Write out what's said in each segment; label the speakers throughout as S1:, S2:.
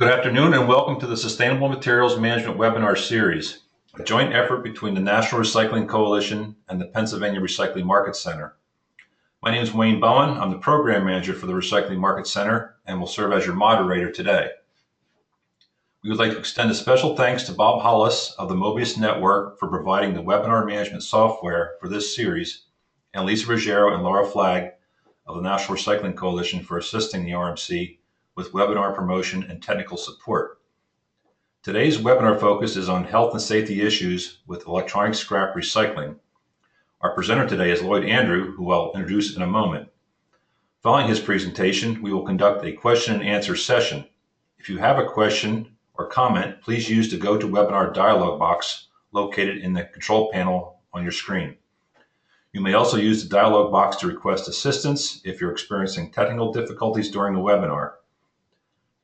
S1: Good afternoon and welcome to the Sustainable Materials Management Webinar Series, a joint effort between the National Recycling Coalition and the Pennsylvania Recycling Market Center. My name is Wayne Bowen. I'm the Program Manager for the Recycling Market Center and will serve as your moderator today. We would like to extend a special thanks to Bob Hollis of the Mobius Network for providing the webinar management software for this series, and Lisa Ruggiero and Laura Flagg of the National Recycling Coalition for assisting the RMC with webinar promotion and technical support. Today's webinar focus is on health and safety issues with electronic scrap recycling. Our presenter today is Lloyd Andrew, who I'll introduce in a moment. Following his presentation, we will conduct a question and answer session. If you have a question or comment, please use the GoToWebinar dialog box located in the control panel on your screen. You may also use the dialog box to request assistance if you're experiencing technical difficulties during the webinar.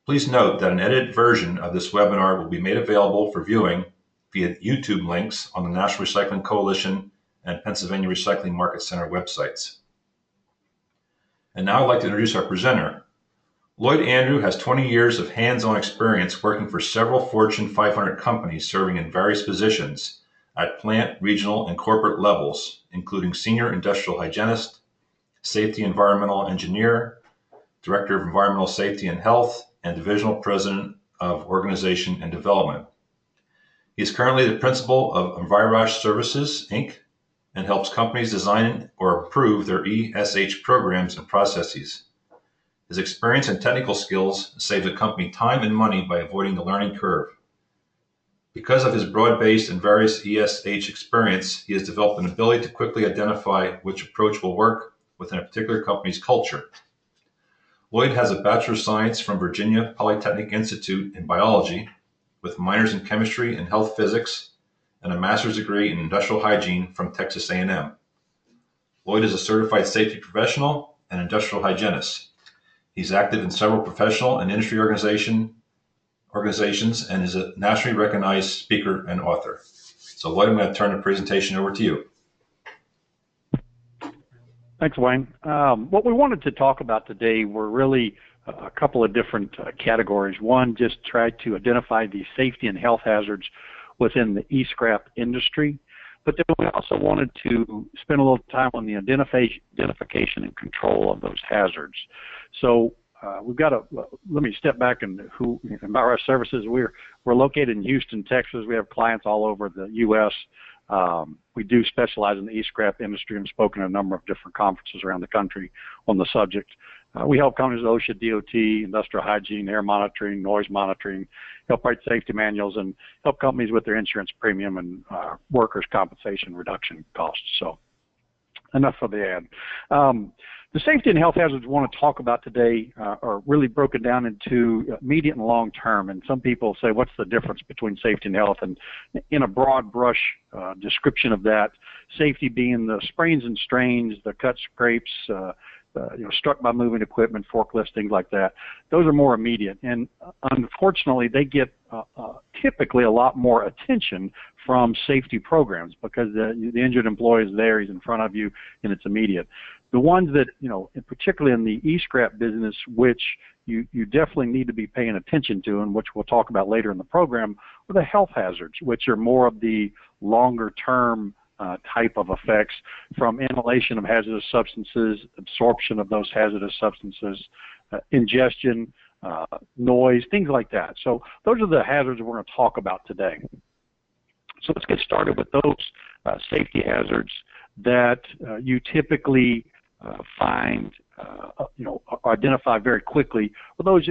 S1: Please note that an edited version of this webinar will be made available for viewing via YouTube links on the National Recycling Coalition and Pennsylvania Recycling Market Center websites. And now I'd like to introduce our presenter. Lloyd Andrew has 20 years of hands-on experience working for several Fortune 500 companies serving in various positions at plant, regional, and corporate levels, including Senior Industrial Hygienist, Safety Environmental Engineer, Director of Environmental Safety and Health, and Divisional President of Organization and Development. He is currently the Principal of EnvirOSH Services, Inc., and helps companies design or improve their ESH programs and processes. His experience and technical skills save the company time and money by avoiding the learning curve. Because of his broad-based and various ESH experience, he has developed an ability to quickly identify which approach will work within a particular company's culture. Lloyd has a Bachelor of Science from Virginia Polytechnic Institute in Biology, with minors in Chemistry and Health Physics, and a Master's degree in Industrial Hygiene from Texas A&M. Lloyd is a certified safety professional and industrial hygienist. He's active in several professional and industry organizations and is a nationally recognized speaker and author. So Lloyd, I'm going to turn the presentation over to you.
S2: Thanks, Wayne. What we wanted to talk about today were really a couple of different categories. One, just try to identify the safety and health hazards within the e-scrap industry. But then we also wanted to spend a little time on the identification and control of those hazards. So we've got let me step back and who EnvirOSH Services, we're located in Houston, Texas. We have clients all over the U.S. We do specialize in the e-scrap industry and spoken at a number of different conferences around the country on the subject. We help companies with OSHA, DOT, industrial hygiene, air monitoring, noise monitoring, help write safety manuals, and help companies with their insurance premium and workers' compensation reduction costs. So enough of the ad. The safety and health hazards we want to talk about today are really broken down into immediate and long term. And some people say, what's the difference between safety and health? And in a broad brush description of that, safety being the sprains and strains, the cuts, scrapes, struck by moving equipment, forklifts, things like that. Those are more immediate. And unfortunately, they get typically a lot more attention from safety programs because the injured employee is there, he's in front of you, and it's immediate. The ones that, particularly in the e-scrap business, which you definitely need to be paying attention to, and which we'll talk about later in the program, are the health hazards, which are more of the longer-term type of effects from inhalation of hazardous substances, absorption of those hazardous substances, ingestion, noise, things like that. So those are the hazards we're going to talk about today. So let's get started with those safety hazards that you typically find, identify very quickly. Well, those,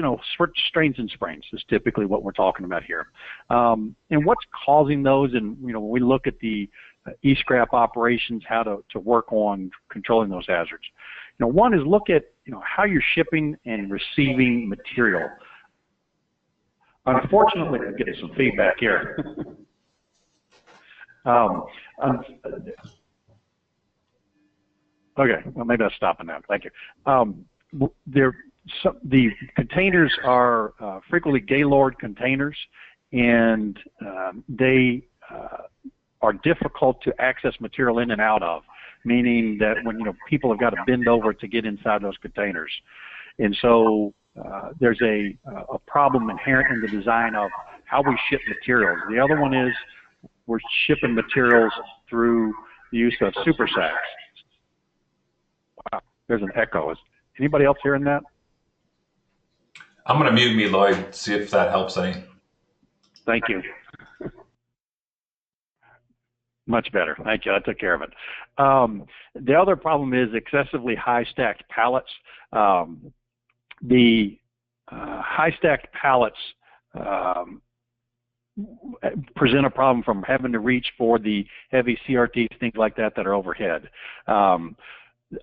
S2: strains and sprains is typically what we're talking about here. And what's causing those? And, when we look at the e-scrap operations, how to work on controlling those hazards. One is look at, how you're shipping and receiving material. Unfortunately, I'm getting some feedback here. Okay, well, maybe I'll stop now. Thank you. The containers are frequently Gaylord containers, and they are difficult to access material in and out of, meaning that when people have got to bend over to get inside those containers. And so there's a problem inherent in the design of how we ship materials. The other one is we're shipping materials through the use of super sacks. Wow, there's an echo. Is anybody else hearing that?
S1: I'm going to mute me, Lloyd, see if that helps any.
S2: Thank you. Much better. Thank you. I took care of it. The other problem is excessively high stacked pallets. The high stacked pallets present a problem from having to reach for the heavy CRTs, things like that are overhead.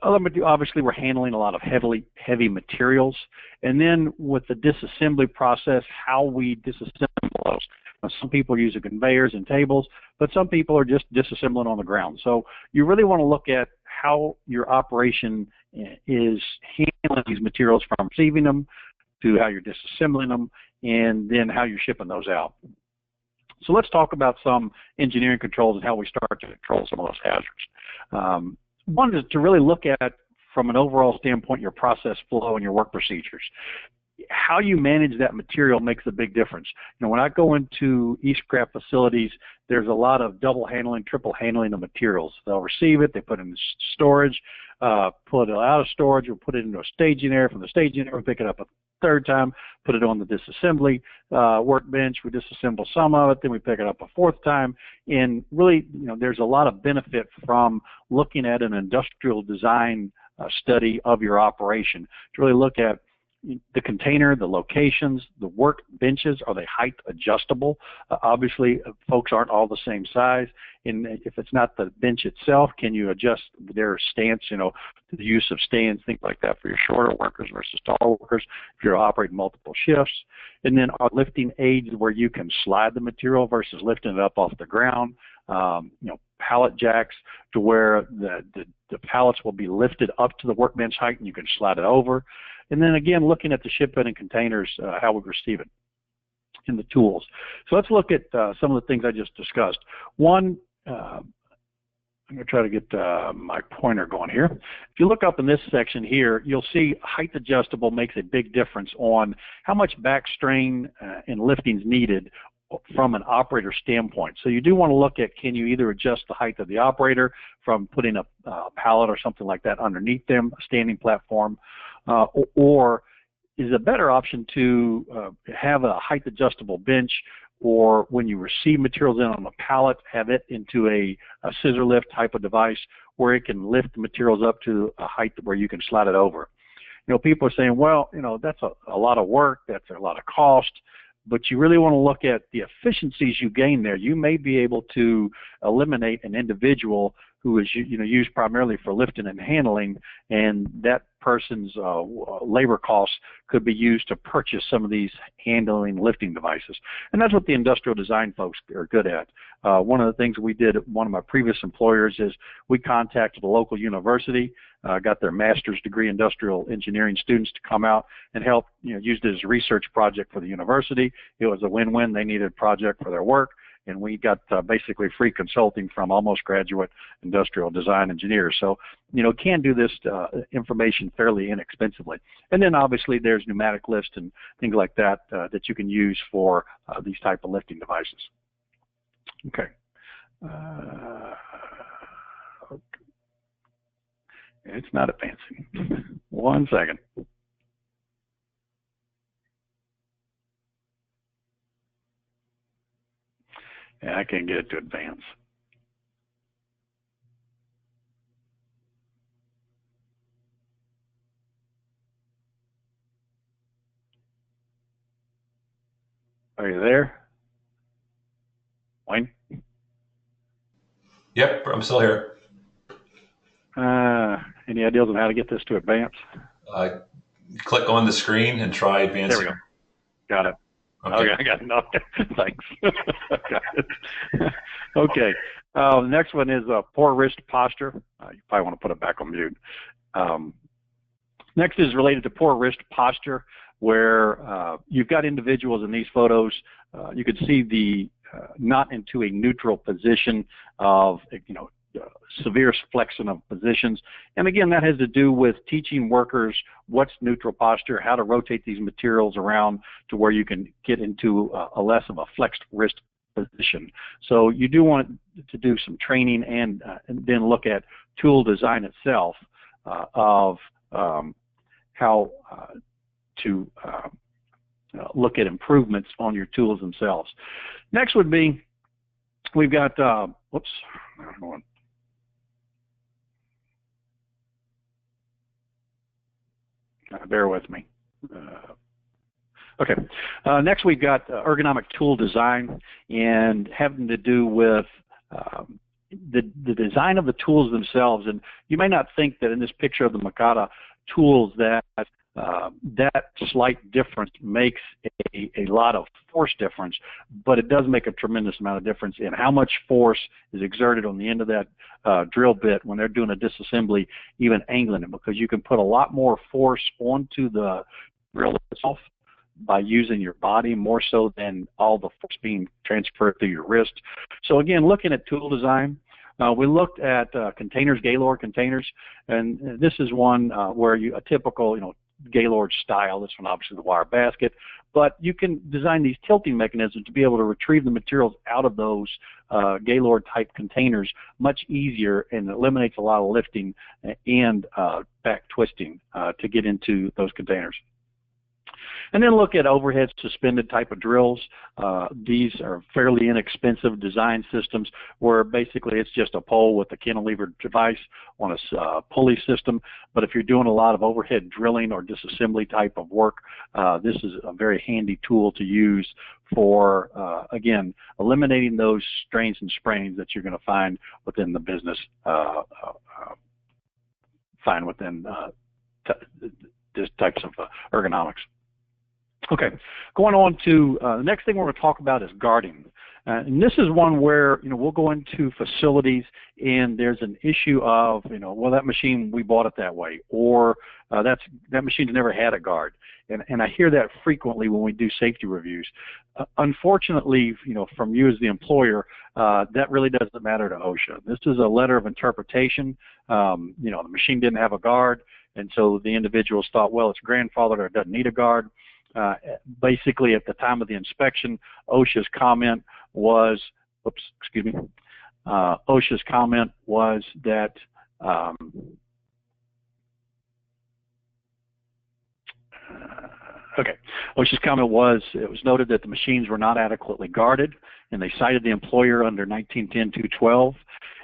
S2: Obviously, we're handling a lot of heavy materials, and then with the disassembly process, how we disassemble those. Now, some people use conveyors and tables, but some people are just disassembling on the ground. So you really want to look at how your operation is handling these materials, from receiving them to how you're disassembling them, and then how you're shipping those out. So let's talk about some engineering controls and how we start to control some of those hazards. One is to really look at, from an overall standpoint, your process flow and your work procedures. How you manage that material makes a big difference. You know, when I go into e-scrap facilities, there's a lot of double handling, triple handling of materials. They'll receive it, they put it in storage, pull it out of storage, or put it into a staging area. From the staging area, we pick it up a third time, put it on the disassembly workbench. We disassemble some of it, then we pick it up a fourth time. And really, you know, there's a lot of benefit from looking at an industrial design study of your operation to really look at the container, the locations, the work benches. Are they height adjustable? Obviously, folks aren't all the same size. And if it's not the bench itself, can you adjust their stance, you know, to the use of stands, things like that, for your shorter workers versus taller workers, if you're operating multiple shifts. And then are lifting aids where you can slide the material versus lifting it up off the ground. You know, pallet jacks to where the pallets will be lifted up to the workbench height and you can slide it over. And then again, looking at the shipment and containers, how we receive it, and the tools. So let's look at some of the things I just discussed. One, I'm going to try to get my pointer going here. If you look up in this section here, you'll see height adjustable makes a big difference on how much back strain and lifting is needed from an operator standpoint. So you do want to look at, can you either adjust the height of the operator from putting a pallet or something like that underneath them, a standing platform, or is a better option to have a height adjustable bench, or when you receive materials in on a pallet, have it into a scissor lift type of device where it can lift the materials up to a height where you can slide it over. You know, people are saying, well, you know, that's a lot of work, that's a lot of cost, but you really want to look at the efficiencies you gain there. You may be able to eliminate an individual who is, you know, used primarily for lifting and handling, and that person's labor costs could be used to purchase some of these handling lifting devices. And that's what the industrial design folks are good at. One of the things we did at one of my previous employers is we contacted a local university, got their master's degree industrial engineering students to come out and help, you know, used it as a research project for the university. It was a win-win. They needed a project for their work, and we got basically free consulting from almost graduate industrial design engineers. So, you know, can do this information fairly inexpensively. And then obviously there's pneumatic lifts and things like that that you can use for these type of lifting devices. Okay. Okay. It's not advancing. 1 second. Yeah, I can't get it to advance. Are you there, Wayne?
S1: Yep, I'm still here.
S2: Any ideas on how to get this to advance?
S1: Click on the screen and try advancing.
S2: There we go. Got it. Okay, I got it. No, thanks. Got it. Okay. The next one is poor wrist posture. You probably want to put it back on mute. Next is related to poor wrist posture, where you've got individuals in these photos. You can see the not into a neutral position of, you know, severe flexing of positions. And again, that has to do with teaching workers what's neutral posture, how to rotate these materials around to where you can get into a less of a flexed wrist position. So you do want to do some training and then look at tool design itself of how to look at improvements on your tools themselves. Next would be, we've got, whoops, bear with me. Okay, next we've got ergonomic tool design, and having to do with the design of the tools themselves. And you may not think that in this picture of the Makata tools that that slight difference makes a lot of force difference, but it does make a tremendous amount of difference in how much force is exerted on the end of that drill bit when they're doing a disassembly, even angling it, because you can put a lot more force onto the drill itself by using your body more so than all the force being transferred through your wrist. So again, looking at tool design, we looked at containers, Gaylord containers, and this is one where a typical, Gaylord style. This one obviously the wire basket, but you can design these tilting mechanisms to be able to retrieve the materials out of those Gaylord type containers much easier, and eliminates a lot of lifting and back twisting to get into those containers. And then look at overhead suspended type of drills. These are fairly inexpensive design systems where basically it's just a pole with a cantilever device on a pulley system. But if you're doing a lot of overhead drilling or disassembly type of work, this is a very handy tool to use for, again, eliminating those strains and sprains that you're going to find within the business, find within these types of ergonomics. Okay, going on to the next thing we're going to talk about is guarding. And this is one where, we'll go into facilities and there's an issue of, well, that machine, we bought it that way, or that machine's never had a guard. And I hear that frequently when we do safety reviews. Unfortunately, from you as the employer, that really doesn't matter to OSHA. This is a letter of interpretation. The machine didn't have a guard, and so the individuals thought, well, it's grandfathered or it doesn't need a guard. Basically, at the time of the inspection, OSHA's comment was, OSHA's comment was that OSHA's comment was, it was noted that the machines were not adequately guarded, and they cited the employer under 1910-212.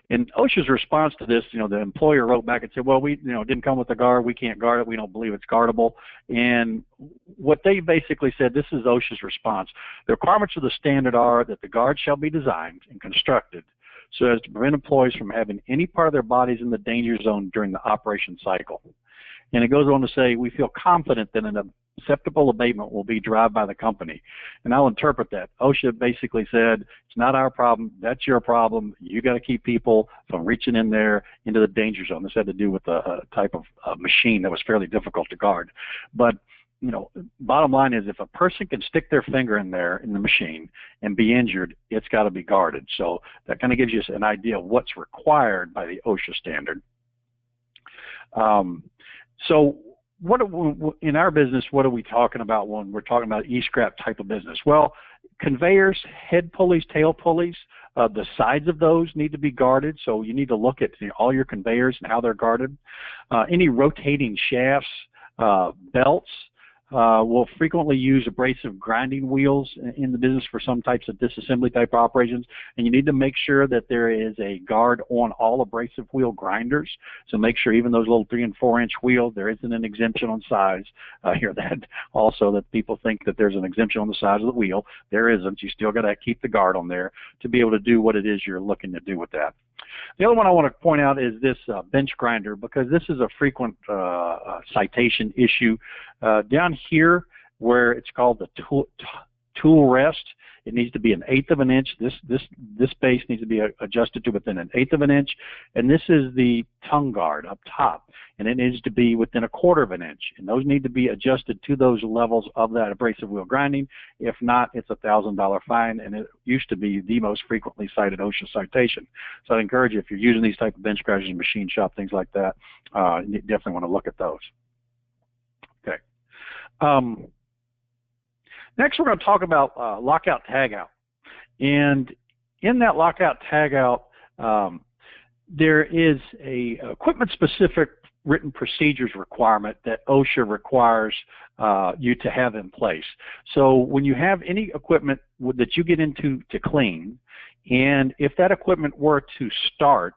S2: And OSHA's response to this, the employer wrote back and said, well, we, didn't come with a guard. We can't guard it. We don't believe it's guardable. And what they basically said, this is OSHA's response. The requirements of the standard are that the guard shall be designed and constructed so as to prevent employees from having any part of their bodies in the danger zone during the operation cycle. And it goes on to say, we feel confident that an acceptable abatement will be derived by the company. And I'll interpret that. OSHA basically said, it's not our problem, that's your problem. You got to keep people from reaching in there into the danger zone. This had to do with a type of machine that was fairly difficult to guard. But, bottom line is, if a person can stick their finger in there in the machine and be injured, it's got to be guarded. So that kind of gives you an idea of what's required by the OSHA standard. So in our business, what are we talking about when we're talking about E-scrap type of business? Well, conveyors, head pulleys, tail pulleys, the sides of those need to be guarded, so you need to look at all your conveyors and how they're guarded. Any rotating shafts, belts, will frequently use abrasive grinding wheels in the business for some types of disassembly type operations, and you need to make sure that there is a guard on all abrasive wheel grinders. So make sure even those little 3- and 4-inch wheels, there isn't an exemption on size. I hear that also, that people think that there's an exemption on the size of the wheel. There isn't. You still got to keep the guard on there to be able to do what it is you're looking to do with that. The other one I want to point out is this bench grinder, because this is a frequent citation issue. Down here where it's called the tool rest. It needs to be 1/8 of an inch. This space needs to be adjusted to within 1/8 of an inch. And this is the tongue guard up top, and it needs to be within 1/4 of an inch. And those need to be adjusted to those levels of that abrasive wheel grinding. If not, it's a $1,000 fine, and it used to be the most frequently cited OSHA citation. So I encourage you, if you're using these type of bench scratchers in machine shop, things like that, you definitely want to look at those. Okay. Next, we're going to talk about lockout tagout. And in that lockout tagout, there is a equipment-specific written procedures requirement that OSHA requires you to have in place. So when you have any equipment that you get into to clean, and if that equipment were to start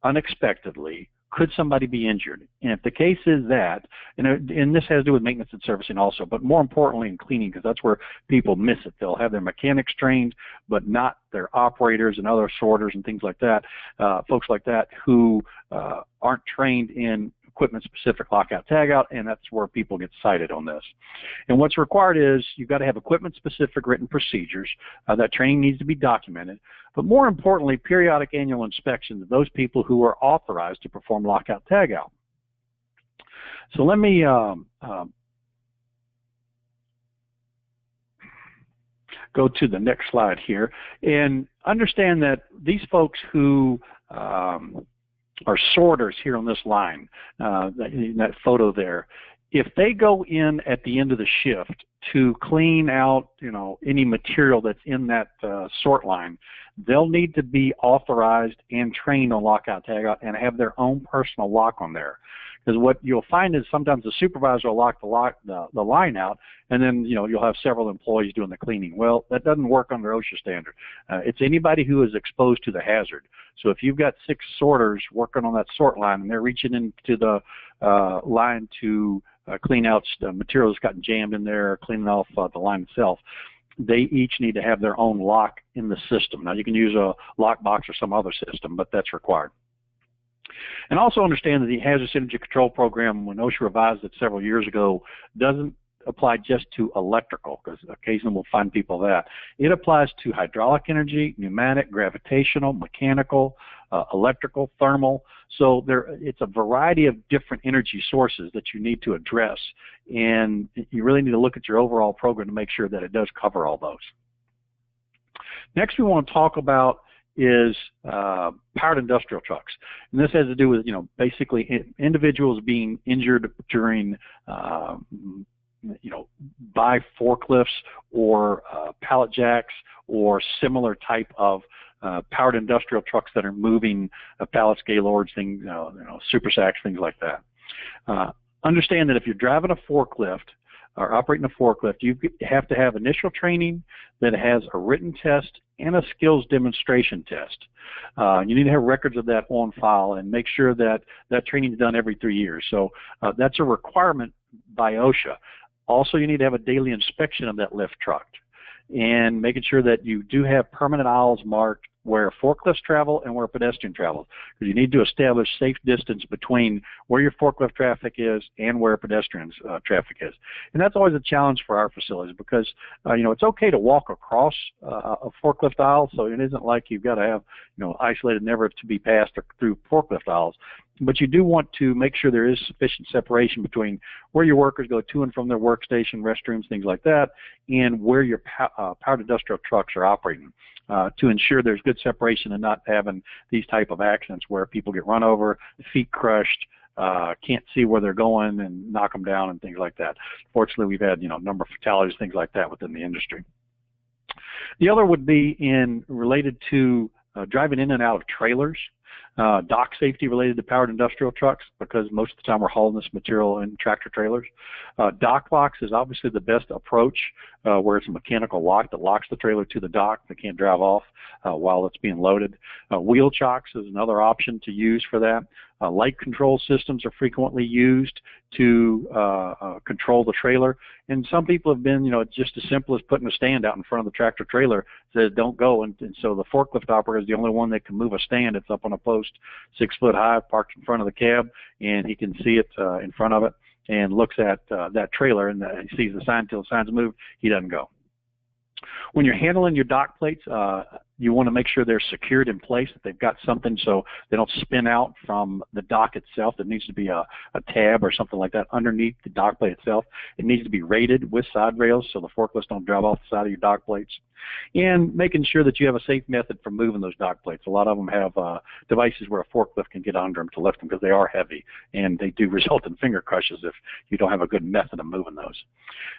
S2: unexpectedly, could somebody be injured? And if the case is that, and this has to do with maintenance and servicing also, but more importantly in cleaning, because that's where people miss it. They'll have their mechanics trained, but not their operators and other sorters and things like that, folks like that who aren't trained in equipment-specific lockout tagout, and that's where people get cited on this. And what's required is you've got to have equipment-specific written procedures. That training needs to be documented. But more importantly, periodic annual inspections of those people who are authorized to perform lockout tagout. So let me go to the next slide here and understand that these folks who are sorters here on this line, that photo there, if they go in at the end of the shift to clean out, any material that's in that sort line, they'll need to be authorized and trained on lockout tagout and have their own personal lock on there. Because what you'll find is sometimes the supervisor will lock the line out, and then you'll have several employees doing the cleaning. Well, that doesn't work under OSHA standard. It's anybody who is exposed to the hazard. So if you've got 6 sorters working on that sort line and they're reaching into the line to clean out the material that's gotten jammed in there, cleaning off the line itself, they each need to have their own lock in the system. Now you can use a lockbox or some other system, but that's required. And also understand that the Hazardous Energy Control Program, when OSHA revised it several years ago, doesn't apply just to electrical, because occasionally we'll find people that. It applies to hydraulic energy, pneumatic, gravitational, mechanical, electrical, thermal. So it's a variety of different energy sources that you need to address, and you really need to look at your overall program to make sure that it does cover all those. Next we want to talk about is powered industrial trucks, and this has to do with basically individuals being injured during by forklifts or pallet jacks or similar type of powered industrial trucks that are moving pallets, gaylords, things, super sacks, things like that. Understand that if you're driving a forklift or operating a forklift, you have to have initial training that has a written test and a skills demonstration test. You need to have records of that on file and make sure that that training is done every 3 years. So that's a requirement by OSHA. Also, you need to have a daily inspection of that lift truck and making sure that you do have permanent aisles marked where forklifts travel and where pedestrian travels, because you need to establish safe distance between where your forklift traffic is and where pedestrians traffic is. And that's always a challenge for our facilities, because it's okay to walk across a forklift aisle, so it isn't like you've got to have isolated, never to be passed or through forklift aisles. But you do want to make sure there is sufficient separation between where your workers go to and from their workstation, restrooms, things like that, and where your powered industrial trucks are operating, to ensure there's good separation and not having these type of accidents where people get run over, feet crushed, can't see where they're going and knock them down and things like that. Fortunately, we've had a number of fatalities, things like that within the industry. The other would be related to driving in and out of trailers. Dock safety related to powered industrial trucks, because most of the time we're hauling this material in tractor trailers. Dock locks is obviously the best approach, where it's a mechanical lock that locks the trailer to the dock. They can't drive off while it's being loaded. Wheel chocks is another option to use for that. Light control systems are frequently used to control the trailer, and some people have been, just as simple as putting a stand out in front of the tractor trailer that says don't go, and so the forklift operator is the only one that can move a stand. It's up on a post 6 foot high, parked in front of the cab, and he can see it in front of it and looks at that trailer, and he sees the sign. Till the sign's moved, he doesn't go. When you're handling your dock plates, you want to make sure they're secured in place, that they've got something so they don't spin out from the dock itself. There needs to be a tab or something like that underneath the dock plate itself. It needs to be rated with side rails so the forklifts don't drive off the side of your dock plates. And making sure that you have a safe method for moving those dock plates. A lot of them have devices where a forklift can get under them to lift them because they are heavy, and they do result in finger crushes if you don't have a good method of moving those.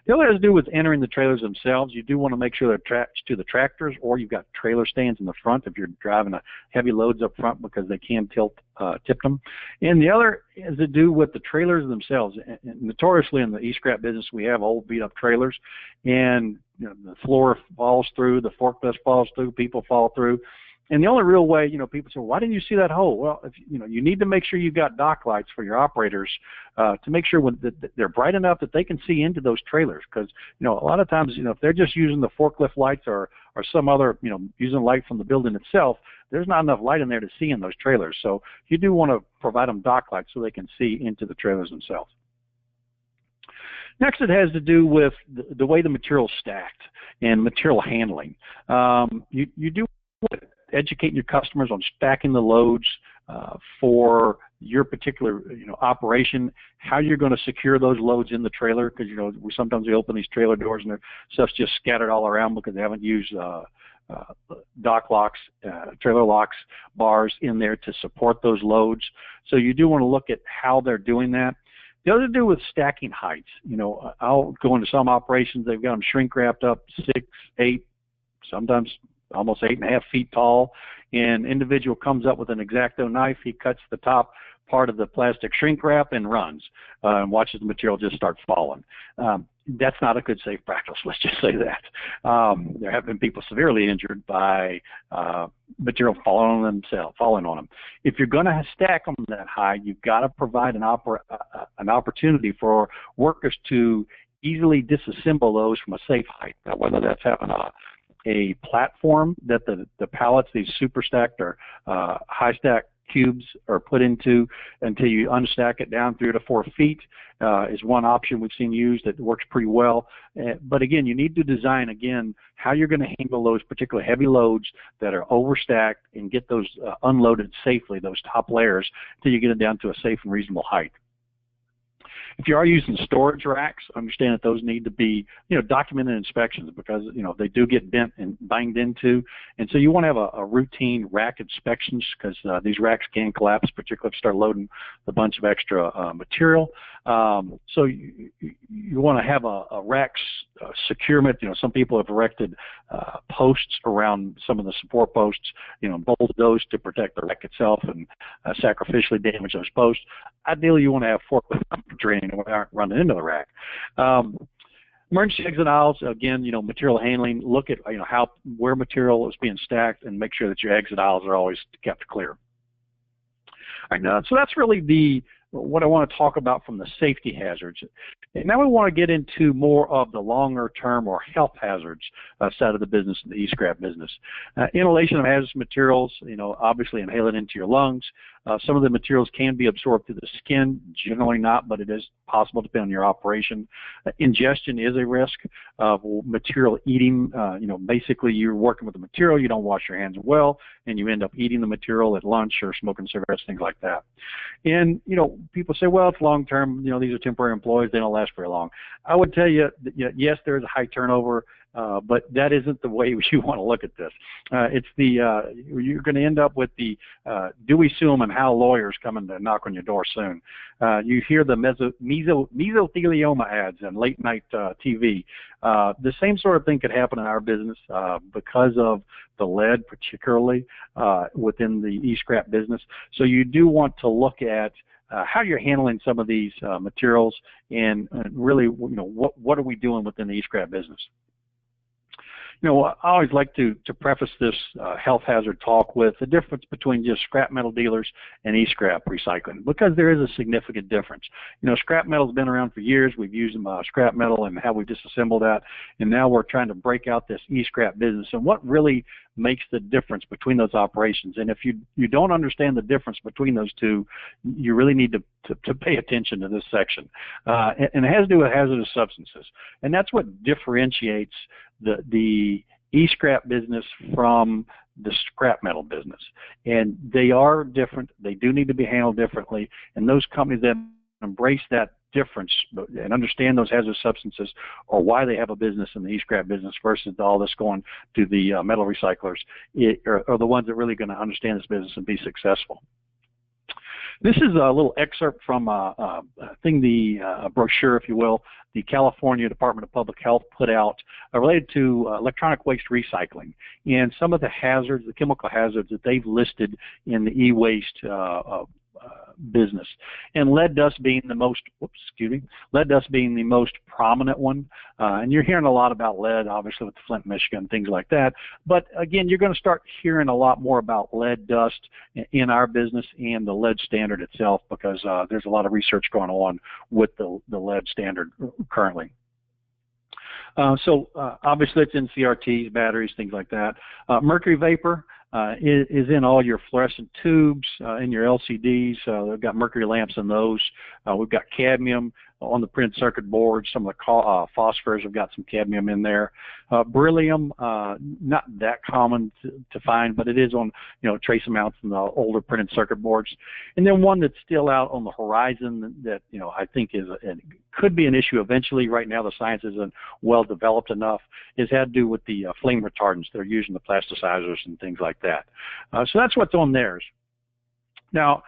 S2: The other has to do with entering the trailers themselves. You do want to make sure they're attached to the tractors, or you've got trailer stands in the front if you're driving heavy loads up front, because they can tip them. And the other has to do with the trailers themselves. And notoriously in the e-scrap business, we have old beat-up trailers, and the floor falls through, the forklift falls through, people fall through. And the only real way, people say, why didn't you see that hole? Well, if, you need to make sure you've got dock lights for your operators to make sure that they're bright enough that they can see into those trailers. Because, a lot of times, if they're just using the forklift lights or some other, using light from the building itself, there's not enough light in there to see in those trailers. So you do want to provide them dock lights so they can see into the trailers themselves. Next, it has to do with the way the material is stacked and material handling. You do want to educate your customers on stacking the loads for your particular operation, how you're going to secure those loads in the trailer, because sometimes we open these trailer doors and stuff's just scattered all around because they haven't used dock locks, trailer locks, bars in there to support those loads. So you do want to look at how they're doing that. The other to do with stacking heights. I'll go into some operations, they've got them shrink wrapped up 6, 8, sometimes almost 8.5 feet tall. And individual comes up with an X-Acto knife, he cuts the top part of the plastic shrink wrap and runs and watches the material just start falling. That's not a good safe practice, let's just say that. There have been people severely injured by material falling on them. If you're going to stack them that high, you've got to provide an opportunity for workers to easily disassemble those from a safe height. Now, whether that's having a platform that the pallets, these super stacked or high stack cubes are put into until you unstack it down 3 to 4 feet is one option we've seen used that works pretty well. But again, you need to design how you're going to handle those particular heavy loads that are overstacked and get those unloaded safely, those top layers, until you get it down to a safe and reasonable height. If you are using storage racks, understand that those need to be, documented inspections, because, they do get bent and banged into. And so you want to have a routine rack inspections, because these racks can collapse, particularly if you start loading a bunch of extra material. So you want to have a rack securement. Some people have erected posts around some of the support posts, bolted those to protect the rack itself and sacrificially damage those posts. Ideally, you want to have forklift training without running into the rack. Emergency exit aisles, again, material handling. Look at where material is being stacked and make sure that your exit aisles are always kept clear. All right, so that's really what I want to talk about from the safety hazards. And now we want to get into more of the longer term or health hazards side of the business, the e-scrap business. Inhalation of hazardous materials, obviously inhale it into your lungs. Some of the materials can be absorbed through the skin, generally not, but it is possible depending on your operation. Ingestion is a risk of material eating. Basically you're working with the material, you don't wash your hands well, and you end up eating the material at lunch or smoking cigarettes, things like that. And, people say, well, it's long term, these are temporary employees, they don't last very long. I would tell you that, yes, there is a high turnover, but that isn't the way you want to look at this. It's you're going to end up with do we sue them and how lawyers coming to knock on your door soon. You hear the mesothelioma ads and late night TV. The same sort of thing could happen in our business because of the lead, particularly within the e-scrap business. So you do want to look at how you're handling some of these materials and really, what are we doing within the e-scrap business. I always like to preface this health hazard talk with the difference between just scrap metal dealers and e-scrap recycling, because there is a significant difference. Scrap metal's been around for years. We've used scrap metal and how we disassemble that, and now we're trying to break out this e-scrap business. And what really makes the difference between those operations. And if you don't understand the difference between those two, you really need to pay attention to this section. And it has to do with hazardous substances. And that's what differentiates the e-scrap business from the scrap metal business. And they are different. They do need to be handled differently. And those companies that embrace that difference and understand those hazardous substances, or why they have a business in the e-scrap business versus all this going to the metal recyclers, are the ones that are really going to understand this business and be successful. This is a little excerpt from a brochure, if you will, the California Department of Public Health put out related to electronic waste recycling and some of the hazards, the chemical hazards that they've listed in the e-waste business, and lead dust being the most prominent one. And you're hearing a lot about lead, obviously, with the Flint, Michigan, things like that. But again, you're going to start hearing a lot more about lead dust in our business and the lead standard itself, because there's a lot of research going on with the lead standard currently. Obviously it's in CRTs, batteries, things like that. Mercury vapor is in all your fluorescent tubes, in your LCDs. They've got mercury lamps in those. We've got cadmium on the printed circuit boards. Some of the phosphors have got some cadmium in there. Beryllium, not that common to find, but it is on, trace amounts in the older printed circuit boards. And then one that's still out on the horizon that, I think could be an issue eventually. Right now the science isn't well developed enough, had to do with the flame retardants that are used in the plasticizers and things like that. So that's what's on theirs. Now,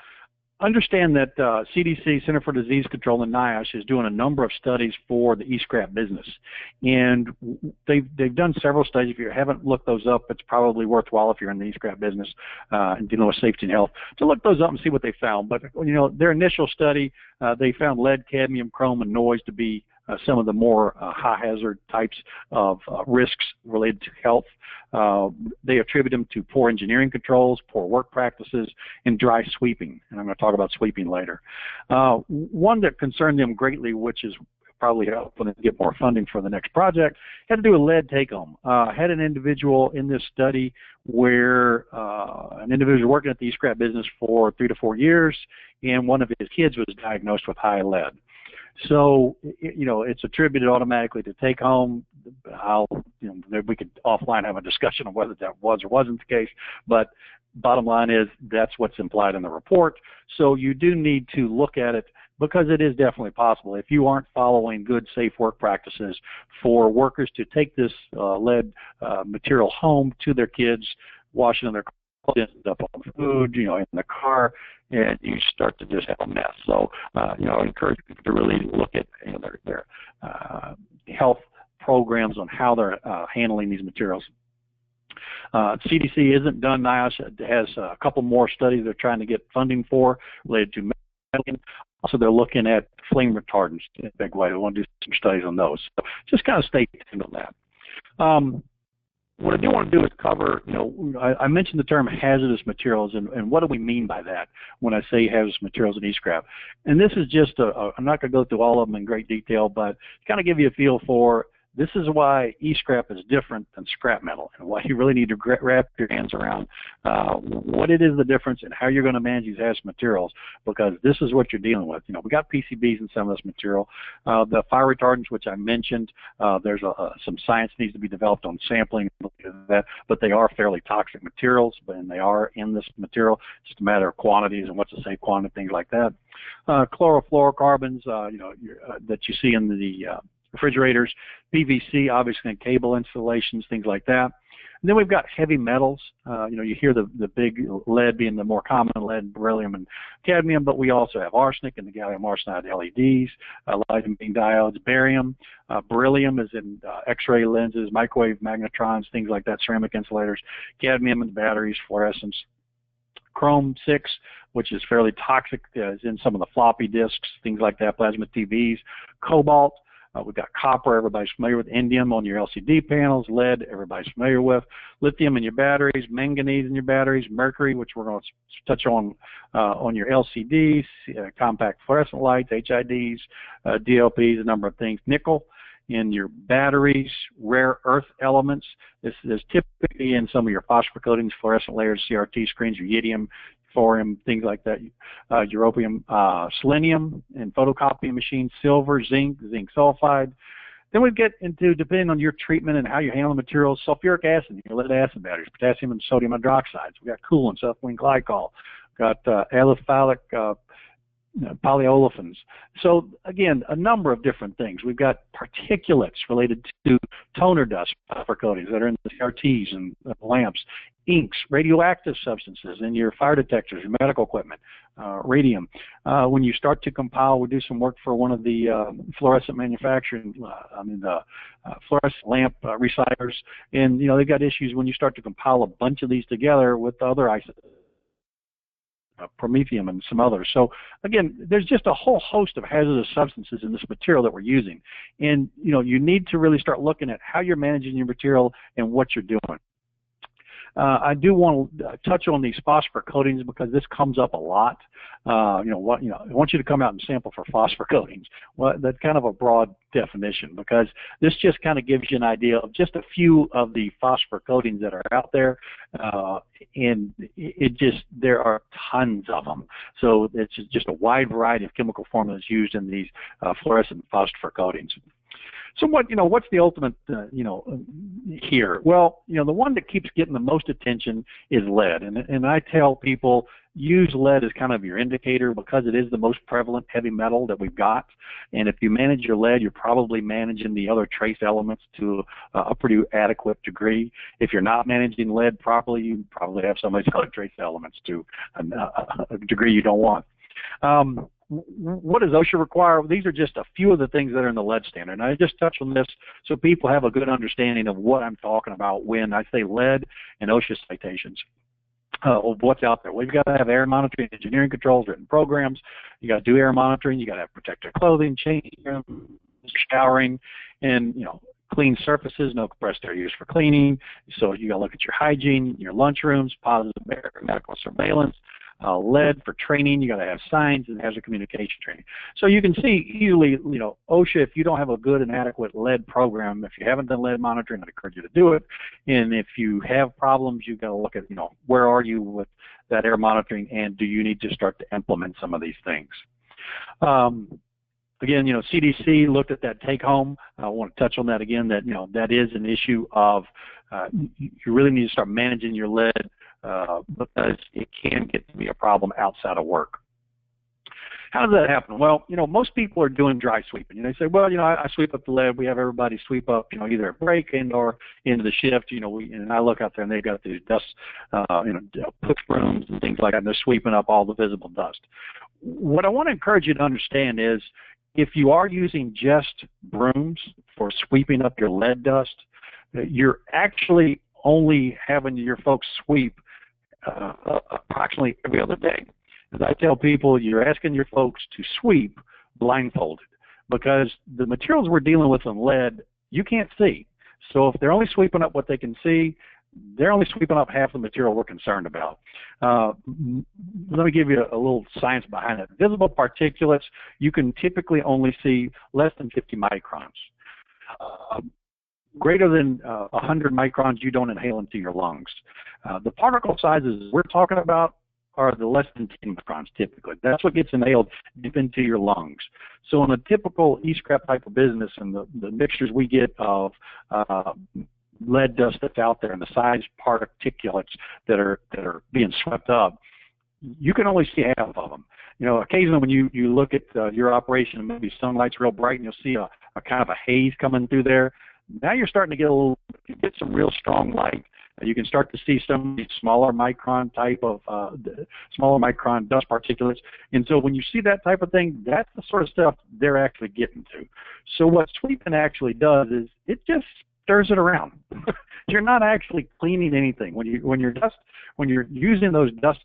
S2: understand that CDC, Center for Disease Control, and NIOSH is doing a number of studies for the e-scrap business. And they've done several studies. If you haven't looked those up, it's probably worthwhile if you're in the e-scrap business and dealing with safety and health to look those up and see what they found. But, their initial study, they found lead, cadmium, chrome, and noise to be some of the more high hazard types of risks related to health. They attribute them to poor engineering controls, poor work practices, and dry sweeping. And I'm going to talk about sweeping later. One that concerned them greatly, which is probably helping them get more funding for the next project, had to do with lead take-home. Had an individual in this study where an individual working at the e-scrap business for 3 to 4 years, and one of his kids was diagnosed with high lead. So, it's attributed automatically to take home. We could offline have a discussion on whether that was or wasn't the case, but bottom line is that's what's implied in the report. So you do need to look at it, because it is definitely possible, if you aren't following good, safe work practices, for workers to take this lead material home to their kids, washing their clothes, end up on food, in the car, and you start to just have a mess. So, I encourage people to really look at their health programs on how they're handling these materials. CDC isn't done. NIOSH has a couple more studies they're trying to get funding for related to metal. Also, they're looking at flame retardants in a big way. They want to do some studies on those. So just kind of stay tuned on that. What I do want to do is cover, I mentioned the term hazardous materials, and what do we mean by that when I say hazardous materials and e-scrap? And this is just, I'm not going to go through all of them in great detail, but kind of give you a feel for, this is why e-scrap is different than scrap metal, and why you really need to wrap your hands around what it is the difference and how you're going to manage these hazardous materials, because this is what you're dealing with. We got PCBs in some of this material. The fire retardants, which I mentioned, there's some science needs to be developed on sampling that, but they are fairly toxic materials, and they are in this material. It's just a matter of quantities and what's a safe quantity, things like that. Chlorofluorocarbons, that you see in the refrigerators, PVC, obviously in cable installations, things like that. And then we've got heavy metals. You hear the big lead being the more common, lead, beryllium, and cadmium, but we also have arsenic and the gallium arsenide LEDs, lithium beam diodes, barium. Beryllium is in X-ray lenses, microwave magnetrons, things like that, ceramic insulators. Cadmium in batteries, fluorescents. Chrome 6, which is fairly toxic, is in some of the floppy disks, things like that, plasma TVs. Cobalt. We've got copper, everybody's familiar with. Indium on your LCD panels. Lead, everybody's familiar with. Lithium in your batteries. Manganese in your batteries. Mercury, which we're going to touch on your LCDs. Compact fluorescent lights, HIDs, DLPs, a number of things. Nickel in your batteries, rare earth elements. This is typically in some of your phosphor coatings, fluorescent layers, CRT screens, uranium, thorium, things like that, europium, selenium, and photocopying machines, silver, zinc, zinc sulfide. Then we get into, depending on your treatment and how you handle the materials, sulfuric acid, your lead acid batteries, potassium and sodium hydroxides. We got coolants, ethylene glycol, got aliphatic polyolefins. So again, a number of different things. We've got particulates related to toner dust, phosphor coatings that are in the CRTs and lamps, inks, radioactive substances in your fire detectors, your medical equipment, radium. When you start to compile, we do some work for one of the fluorescent manufacturing, fluorescent lamp recyclers, and they've got issues when you start to compile a bunch of these together with other isotopes. Promethium and some others. So again, there's just a whole host of hazardous substances in this material that we're using, and you need to really start looking at how you're managing your material and what you're doing. I do want to touch on these phosphor coatings because this comes up a lot. I want you to come out and sample for phosphor coatings. Well, that's kind of a broad definition because this just kind of gives you an idea of just a few of the phosphor coatings that are out there, and there are tons of them. So it's just a wide variety of chemical formulas used in these fluorescent phosphor coatings. So what's the ultimate, here? Well, the one that keeps getting the most attention is lead, and I tell people use lead as kind of your indicator because it is the most prevalent heavy metal that we've got, and if you manage your lead, you're probably managing the other trace elements to a pretty adequate degree. If you're not managing lead properly, you probably have some of these other trace elements to a degree you don't want. What does OSHA require? These are just a few of the things that are in the lead standard. And I just touch on this so people have a good understanding of what I'm talking about when I say lead and OSHA citations of what's out there. We've got to have air monitoring, engineering controls, written programs. You got to do air monitoring. You got to have protective clothing, changing rooms, showering, and clean surfaces, no compressed air used for cleaning. So you got to look at your hygiene, your lunchrooms, positive medical surveillance. Lead for training, you got to have signs and hazard communication training. So you can see easily, OSHA, if you don't have a good and adequate lead program, if you haven't done lead monitoring, I'd encourage you to do it. And if you have problems, you've got to look at, where are you with that air monitoring, and do you need to start to implement some of these things? Again, CDC looked at that take home. I want to touch on that again, that, that is an issue of you really need to start managing your lead because it can get to be a problem outside of work. How does that happen? Well, most people are doing dry sweeping. They say, well, I sweep up the lead. We have everybody sweep up, either at break and or into the shift. And I look out there and they've got these dust, push brooms and things like that, and they're sweeping up all the visible dust. What I want to encourage you to understand is if you are using just brooms for sweeping up your lead dust, you're actually only having your folks sweep approximately every other day. As I tell people, you're asking your folks to sweep blindfolded because the materials we're dealing with in lead, you can't see. So if they're only sweeping up what they can see, they're only sweeping up half the material we're concerned about. Let me give you a little science behind it. Visible particulates, you can typically only see less than 50 microns. Greater than 100 microns, you don't inhale into your lungs. The particle sizes we're talking about are the less than 10 microns typically. That's what gets inhaled deep into your lungs. So in a typical e-scrap type of business and the mixtures we get of lead dust that's out there and the size particulates that are being swept up, you can only see half of them. Occasionally when you look at your operation and maybe sunlight's real bright and you'll see a kind of a haze coming through there. Now you're starting to get some real strong light. You can start to see some of these smaller micron type of smaller micron dust particulates. And so when you see that type of thing, that's the sort of stuff they're actually getting to. So what sweeping actually does is it just stirs it around. You're not actually cleaning anything. When you're using those dust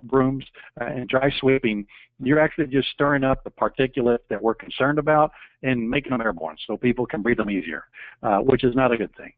S2: brooms and dry sweeping, you're actually just stirring up the particulates that we're concerned about and making them airborne so people can breathe them easier, which is not a good thing.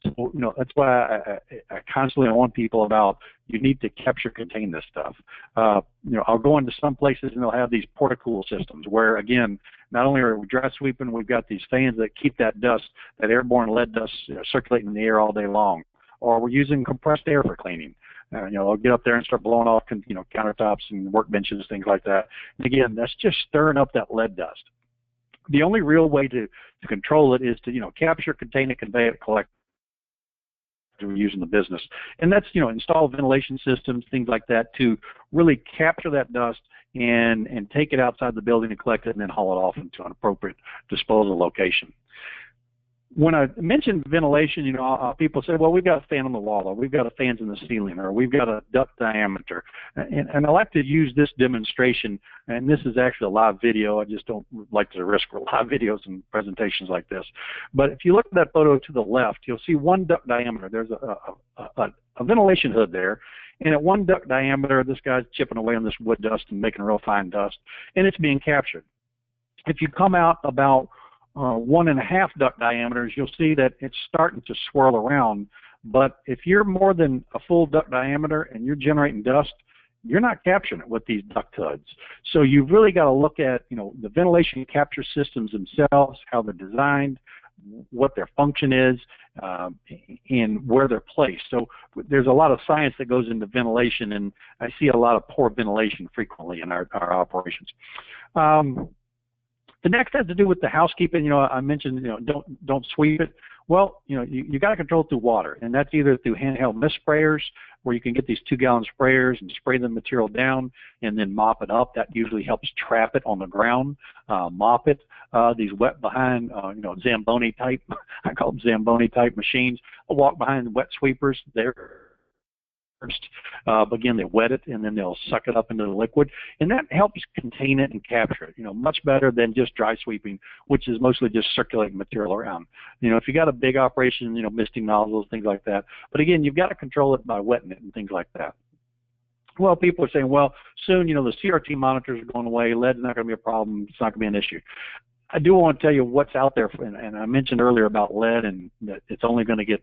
S2: So, that's why I constantly warn people about you need to capture, contain this stuff. I'll go into some places and they'll have these porta-cool systems where, again, not only are we dry sweeping, we've got these fans that keep that dust, that airborne lead dust, circulating in the air all day long. Or we're using compressed air for cleaning. I'll get up there and start blowing off, countertops and workbenches, things like that. And again, that's just stirring up that lead dust. The only real way to control it is to, capture, contain it, convey it, collect it we use in the business. And that's, install ventilation systems, things like that, to really capture that dust and take it outside the building and collect it and then haul it off into an appropriate disposal location. When I mention ventilation, people say, well, we've got a fan on the wall, or we've got fans in the ceiling, or we've got a duct diameter. And I like to use this demonstration, and this is actually a live video. I just don't like to risk live videos and presentations like this. But if you look at that photo to the left, you'll see one duct diameter. There's a ventilation hood there. And at one duct diameter, this guy's chipping away on this wood dust and making real fine dust, and it's being captured. If you come out about 1.5 duct diameters, you'll see that it's starting to swirl around. But if you're more than a full duct diameter and you're generating dust, you're not capturing it with these duct hoods. So you've really got to look at, the ventilation capture systems themselves, how they're designed, what their function is, and where they're placed. So there's a lot of science that goes into ventilation, and I see a lot of poor ventilation frequently in our operations. The next has to do with the housekeeping. I mentioned, don't sweep it. Well, you got to control it through water, and that's either through handheld mist sprayers, where you can get these 2-gallon sprayers and spray the material down and then mop it up. That usually helps trap it on the ground, mop it. These wet behind, Zamboni type, I call them Zamboni type machines. I'll walk behind wet sweepers. But again, they wet it and then they'll suck it up into the liquid, and that helps contain it and capture it. Much better than just dry sweeping, which is mostly just circulating material around. If you got a big operation, misting nozzles, things like that. But again, you've got to control it by wetting it and things like that. Well, people are saying, well, soon, the CRT monitors are going away. Lead's not going to be a problem. It's not going to be an issue. I do want to tell you what's out there, and I mentioned earlier about lead and that it's only going to get,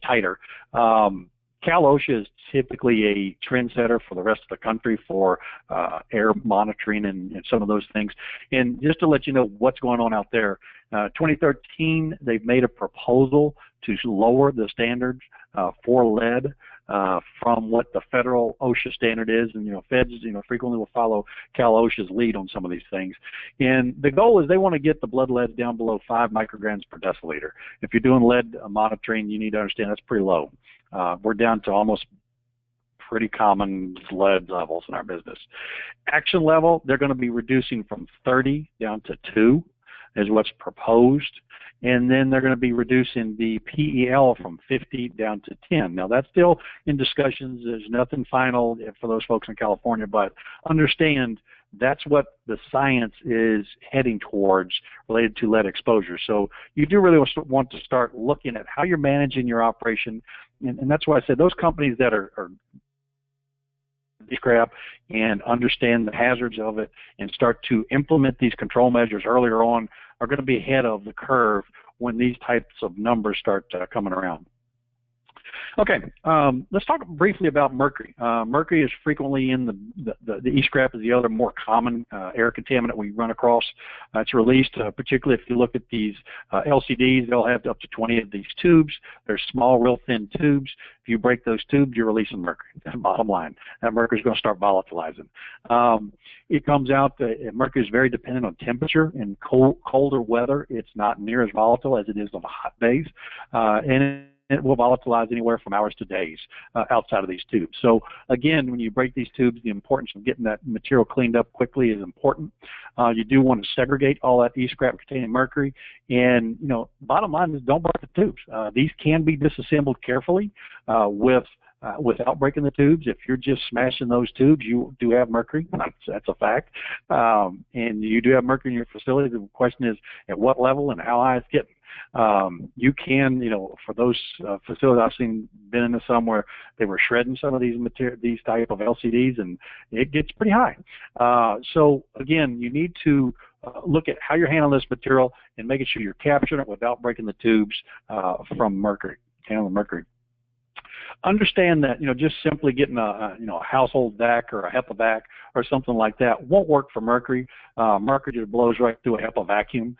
S2: tighter. Cal OSHA is typically a trendsetter for the rest of the country for air monitoring and some of those things. And just to let you know what's going on out there, 2013, they've made a proposal to lower the standards for lead from what the federal OSHA standard is. And, feds, frequently will follow Cal OSHA's lead on some of these things. And the goal is they want to get the blood lead down below 5 micrograms per deciliter. If you're doing lead monitoring, you need to understand that's pretty low. We're down to almost pretty common lead levels in our business. Action level, they're going to be reducing from 30 down to 2 is what's proposed. And then they're going to be reducing the PEL from 50 down to 10. Now, that's still in discussions. There's nothing final for those folks in California, but understand that's what the science is heading towards related to lead exposure. So you do really want to start looking at how you're managing your operation, and that's why I said those companies that are scrap and understand the hazards of it and start to implement these control measures earlier on are going to be ahead of the curve when these types of numbers start coming around. Okay, let's talk briefly about mercury. Mercury is frequently in the E-scrap is the other more common air contaminant we run across. It's released, particularly if you look at these LCDs, they'll have up to 20 of these tubes. They're small, real thin tubes. If you break those tubes, you're releasing mercury. Bottom line, that mercury is going to start volatilizing. It comes out, mercury is very dependent on temperature. In colder weather, it's not near as volatile as it is on hot days. And it will volatilize anywhere from hours to days outside of these tubes. So again, when you break these tubes, the importance of getting that material cleaned up quickly is important. You do want to segregate all that E-scrap containing mercury, and bottom line is don't break the tubes. These can be disassembled carefully without breaking the tubes. If you're just smashing those tubes, you do have mercury. That's a fact. And you do have mercury in your facility. The question is at what level and how high it's getting. You can, for those facilities I've seen, been into some where they were shredding some of these type of LCDs, and it gets pretty high. So again, you need to look at how you're handling this material and making sure you're capturing it without breaking the tubes from mercury. handling mercury. Understand that, just simply getting a household vac or a HEPA vac or something like that won't work for mercury. Mercury just blows right through a HEPA vacuum.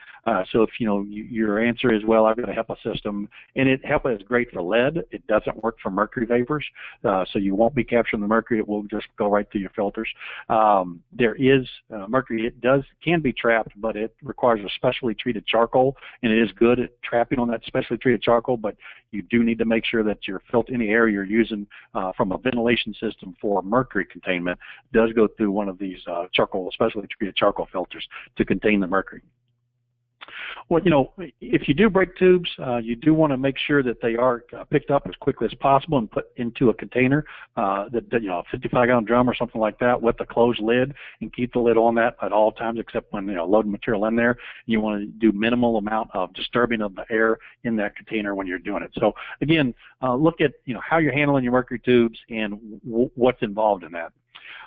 S2: So if your answer is, well, I've got a HEPA system, and HEPA is great for lead, it doesn't work for mercury vapors. So you won't be capturing the mercury. It will just go right through your filters. There is mercury. Can be trapped, but it requires a specially treated charcoal, and it is good at trapping on that specially treated charcoal. But you do need to make sure that your filter, any air you're using from a ventilation system for mercury containment, does go through one of these specially treated charcoal filters to contain the mercury. Well, if you do break tubes, you do want to make sure that they are picked up as quickly as possible and put into a container, a 55-gallon drum or something like that with a closed lid, and keep the lid on that at all times except when loading material in there. You want to do minimal amount of disturbing of the air in that container when you're doing it. So again, look at how you're handling your mercury tubes and what's involved in that.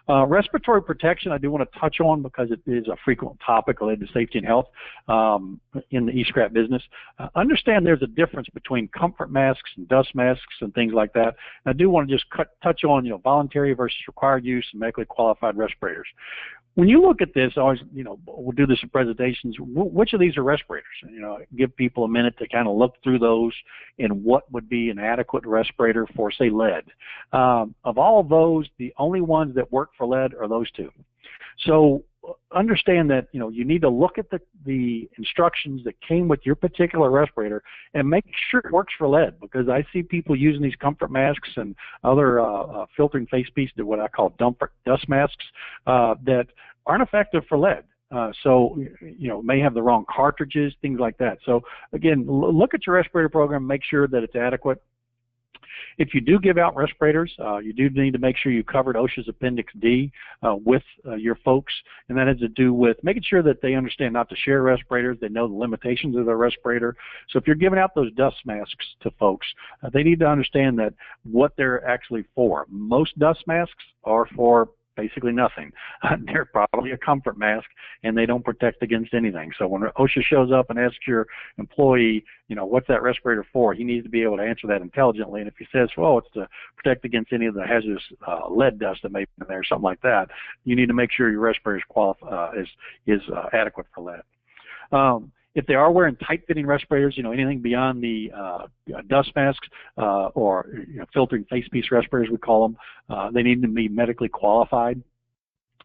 S2: Respiratory protection I do want to touch on because it is a frequent topic related to safety and health in the e-scrap business. Understand there's a difference between comfort masks and dust masks and things like that. And I do want to just touch on voluntary versus required use and medically qualified respirators. When you look at this, always, we'll do this in presentations, which of these are respirators? Give people a minute to kind of look through those and what would be an adequate respirator for, say, lead. Of all of those, the only ones that work for lead are those two. So understand that, you need to look at the instructions that came with your particular respirator and make sure it works for lead, because I see people using these comfort masks and other filtering face pieces, what I call dust masks, that aren't effective for lead. So, may have the wrong cartridges, things like that. So, again, look at your respirator program, make sure that it's adequate. If you do give out respirators, you do need to make sure you covered OSHA's Appendix D with your folks, and that has to do with making sure that they understand not to share respirators, they know the limitations of their respirator. So if you're giving out those dust masks to folks, they need to understand that what they're actually for. Most dust masks are for basically nothing. They're probably a comfort mask, and they don't protect against anything. So when OSHA shows up and asks your employee, what's that respirator for, he needs to be able to answer that intelligently. And if he says, well, it's to protect against any of the hazardous lead dust that may be in there or something like that, you need to make sure your respirator is adequate for lead. If they are wearing tight-fitting respirators, anything beyond the dust masks or filtering face piece respirators, we call them, they need to be medically qualified.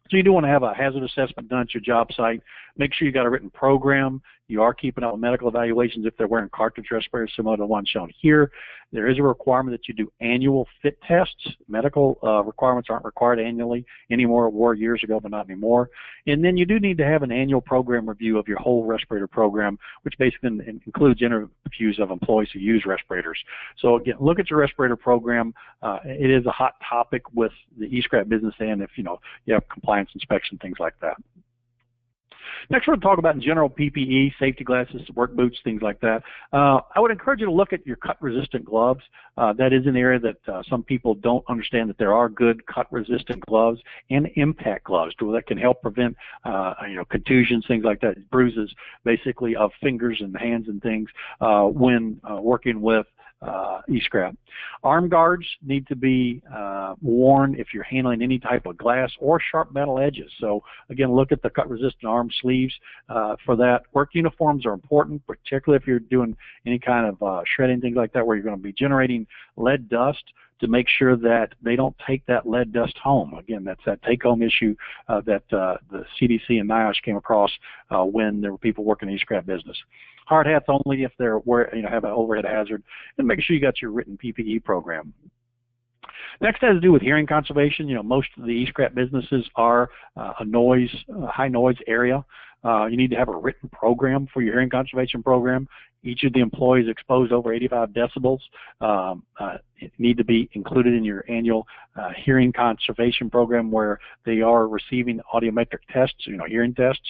S2: So you do want to have a hazard assessment done at your job site. Make sure you got a written program. You are keeping up with medical evaluations if they're wearing cartridge respirators, similar to the one shown here. There is a requirement that you do annual fit tests. Medical requirements aren't required annually anymore. Were years ago, but not anymore. And then you do need to have an annual program review of your whole respirator program, which basically includes interviews of employees who use respirators. So again, look at your respirator program. It is a hot topic with the e-scrap business, and if you have compliance inspection, things like that. Next, we're going to talk about in general PPE, safety glasses, work boots, things like that. I would encourage you to look at your cut-resistant gloves. That is an area that some people don't understand, that there are good cut-resistant gloves and impact gloves that can help prevent contusions, things like that, bruises basically of fingers and hands and things when working with e-scrap. Arm guards need to be worn if you're handling any type of glass or sharp metal edges. So again, look at the cut-resistant arm sleeves for that. Work uniforms are important, particularly if you're doing any kind of shredding, things like that, where you're going to be generating lead dust, to make sure that they don't take that lead dust home. Again, that's that take-home issue that the CDC and NIOSH came across when there were people working in the e-scrap business. Hard hats only if they're have an overhead hazard, and make sure you got your written PPE program. Next has to do with hearing conservation. Most of the e-scrap businesses are a high noise area. You need to have a written program for your hearing conservation program. Each of the employees exposed over 85 decibels need to be included in your annual hearing conservation program, where they are receiving audiometric tests, hearing tests.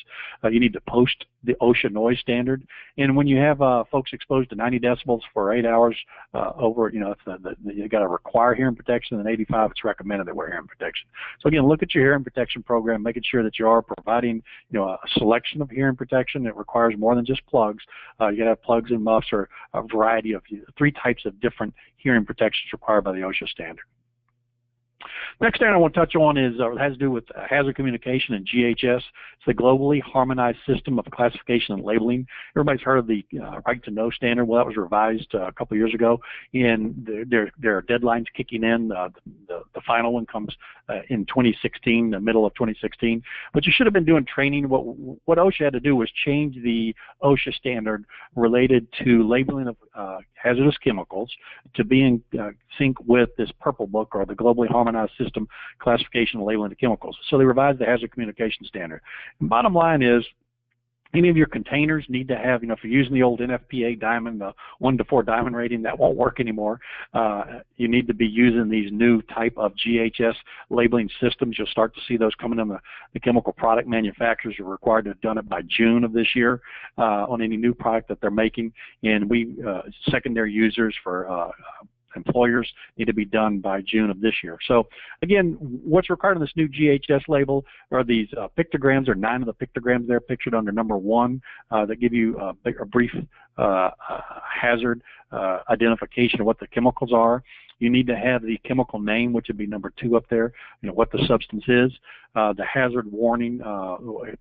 S2: You need to post the OSHA noise standard. And when you have folks exposed to 90 decibels for 8 hours you got to require hearing protection, and 85, it's recommended they wear hearing protection. So again, look at your hearing protection program, making sure that you are providing a selection of hearing protection that requires more than just plugs. You got to have plugs earplugs and muffs are a variety of 3 types of different hearing protections required by the OSHA standard. Next thing I want to touch on is has to do with hazard communication and GHS. It's the globally harmonized system of classification and labeling. Everybody's heard of the right to know standard. Well, that was revised a couple of years ago, and there are deadlines kicking in. The final one comes in 2016, the middle of 2016. But you should have been doing training. What OSHA had to do was change the OSHA standard related to labeling of hazardous chemicals to be in sync with this purple book, or the globally harmonized system classification and labeling of chemicals. So they revised the hazard communication standard. And bottom line is, any of your containers need to have, if you're using the old NFPA diamond, the 1 to 4 diamond rating, that won't work anymore. You need to be using these new type of GHS labeling systems. You'll start to see those coming in. The chemical product manufacturers are required to have done it by June of this year on any new product that they're making. And we, secondary users for employers, need to be done by June of this year. So again, what's required in this new GHS label are these pictograms, or 9 of the pictograms there pictured under number 1 that give you a brief hazard identification of what the chemicals are. You need to have the chemical name, which would be number 2 up there, what the substance is. The hazard warning,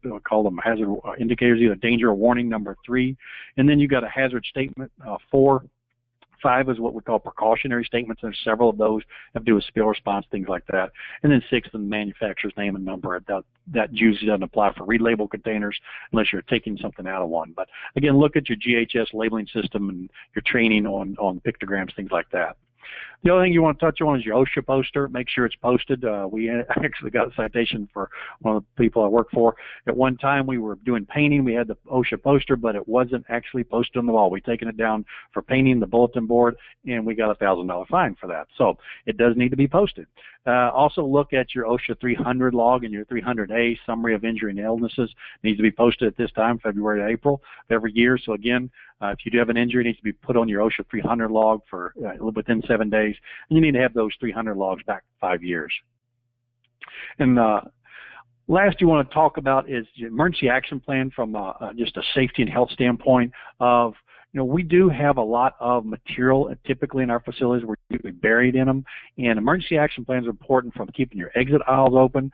S2: we call them hazard indicators, either danger or warning, number 3. And then you got a hazard statement, 4. 5 is what we call precautionary statements. There's several of those have to do with spill response, things like that. And then 6, the manufacturer's name and number. That usually doesn't apply for relabel containers unless you're taking something out of one. But again, look at your GHS labeling system and your training on pictograms, things like that. The other thing you want to touch on is your OSHA poster. Make sure it's posted. We actually got a citation for one of the people I work for. At one time, we were doing painting. We had the OSHA poster, but it wasn't actually posted on the wall. We'd taken it down for painting the bulletin board, and we got a $1,000 fine for that. So it does need to be posted. Also look at your OSHA 300 log and your 300A summary of injury and illnesses. It needs to be posted at this time, February to April of every year. So again, if you do have an injury, it needs to be put on your OSHA 300 log for within 7 days, and you need to have those 300 logs back 5 years. And last you want to talk about is your emergency action plan from just a safety and health standpoint of, we do have a lot of material typically in our facilities. We're usually buried in them, and emergency action plans are important from keeping your exit aisles open,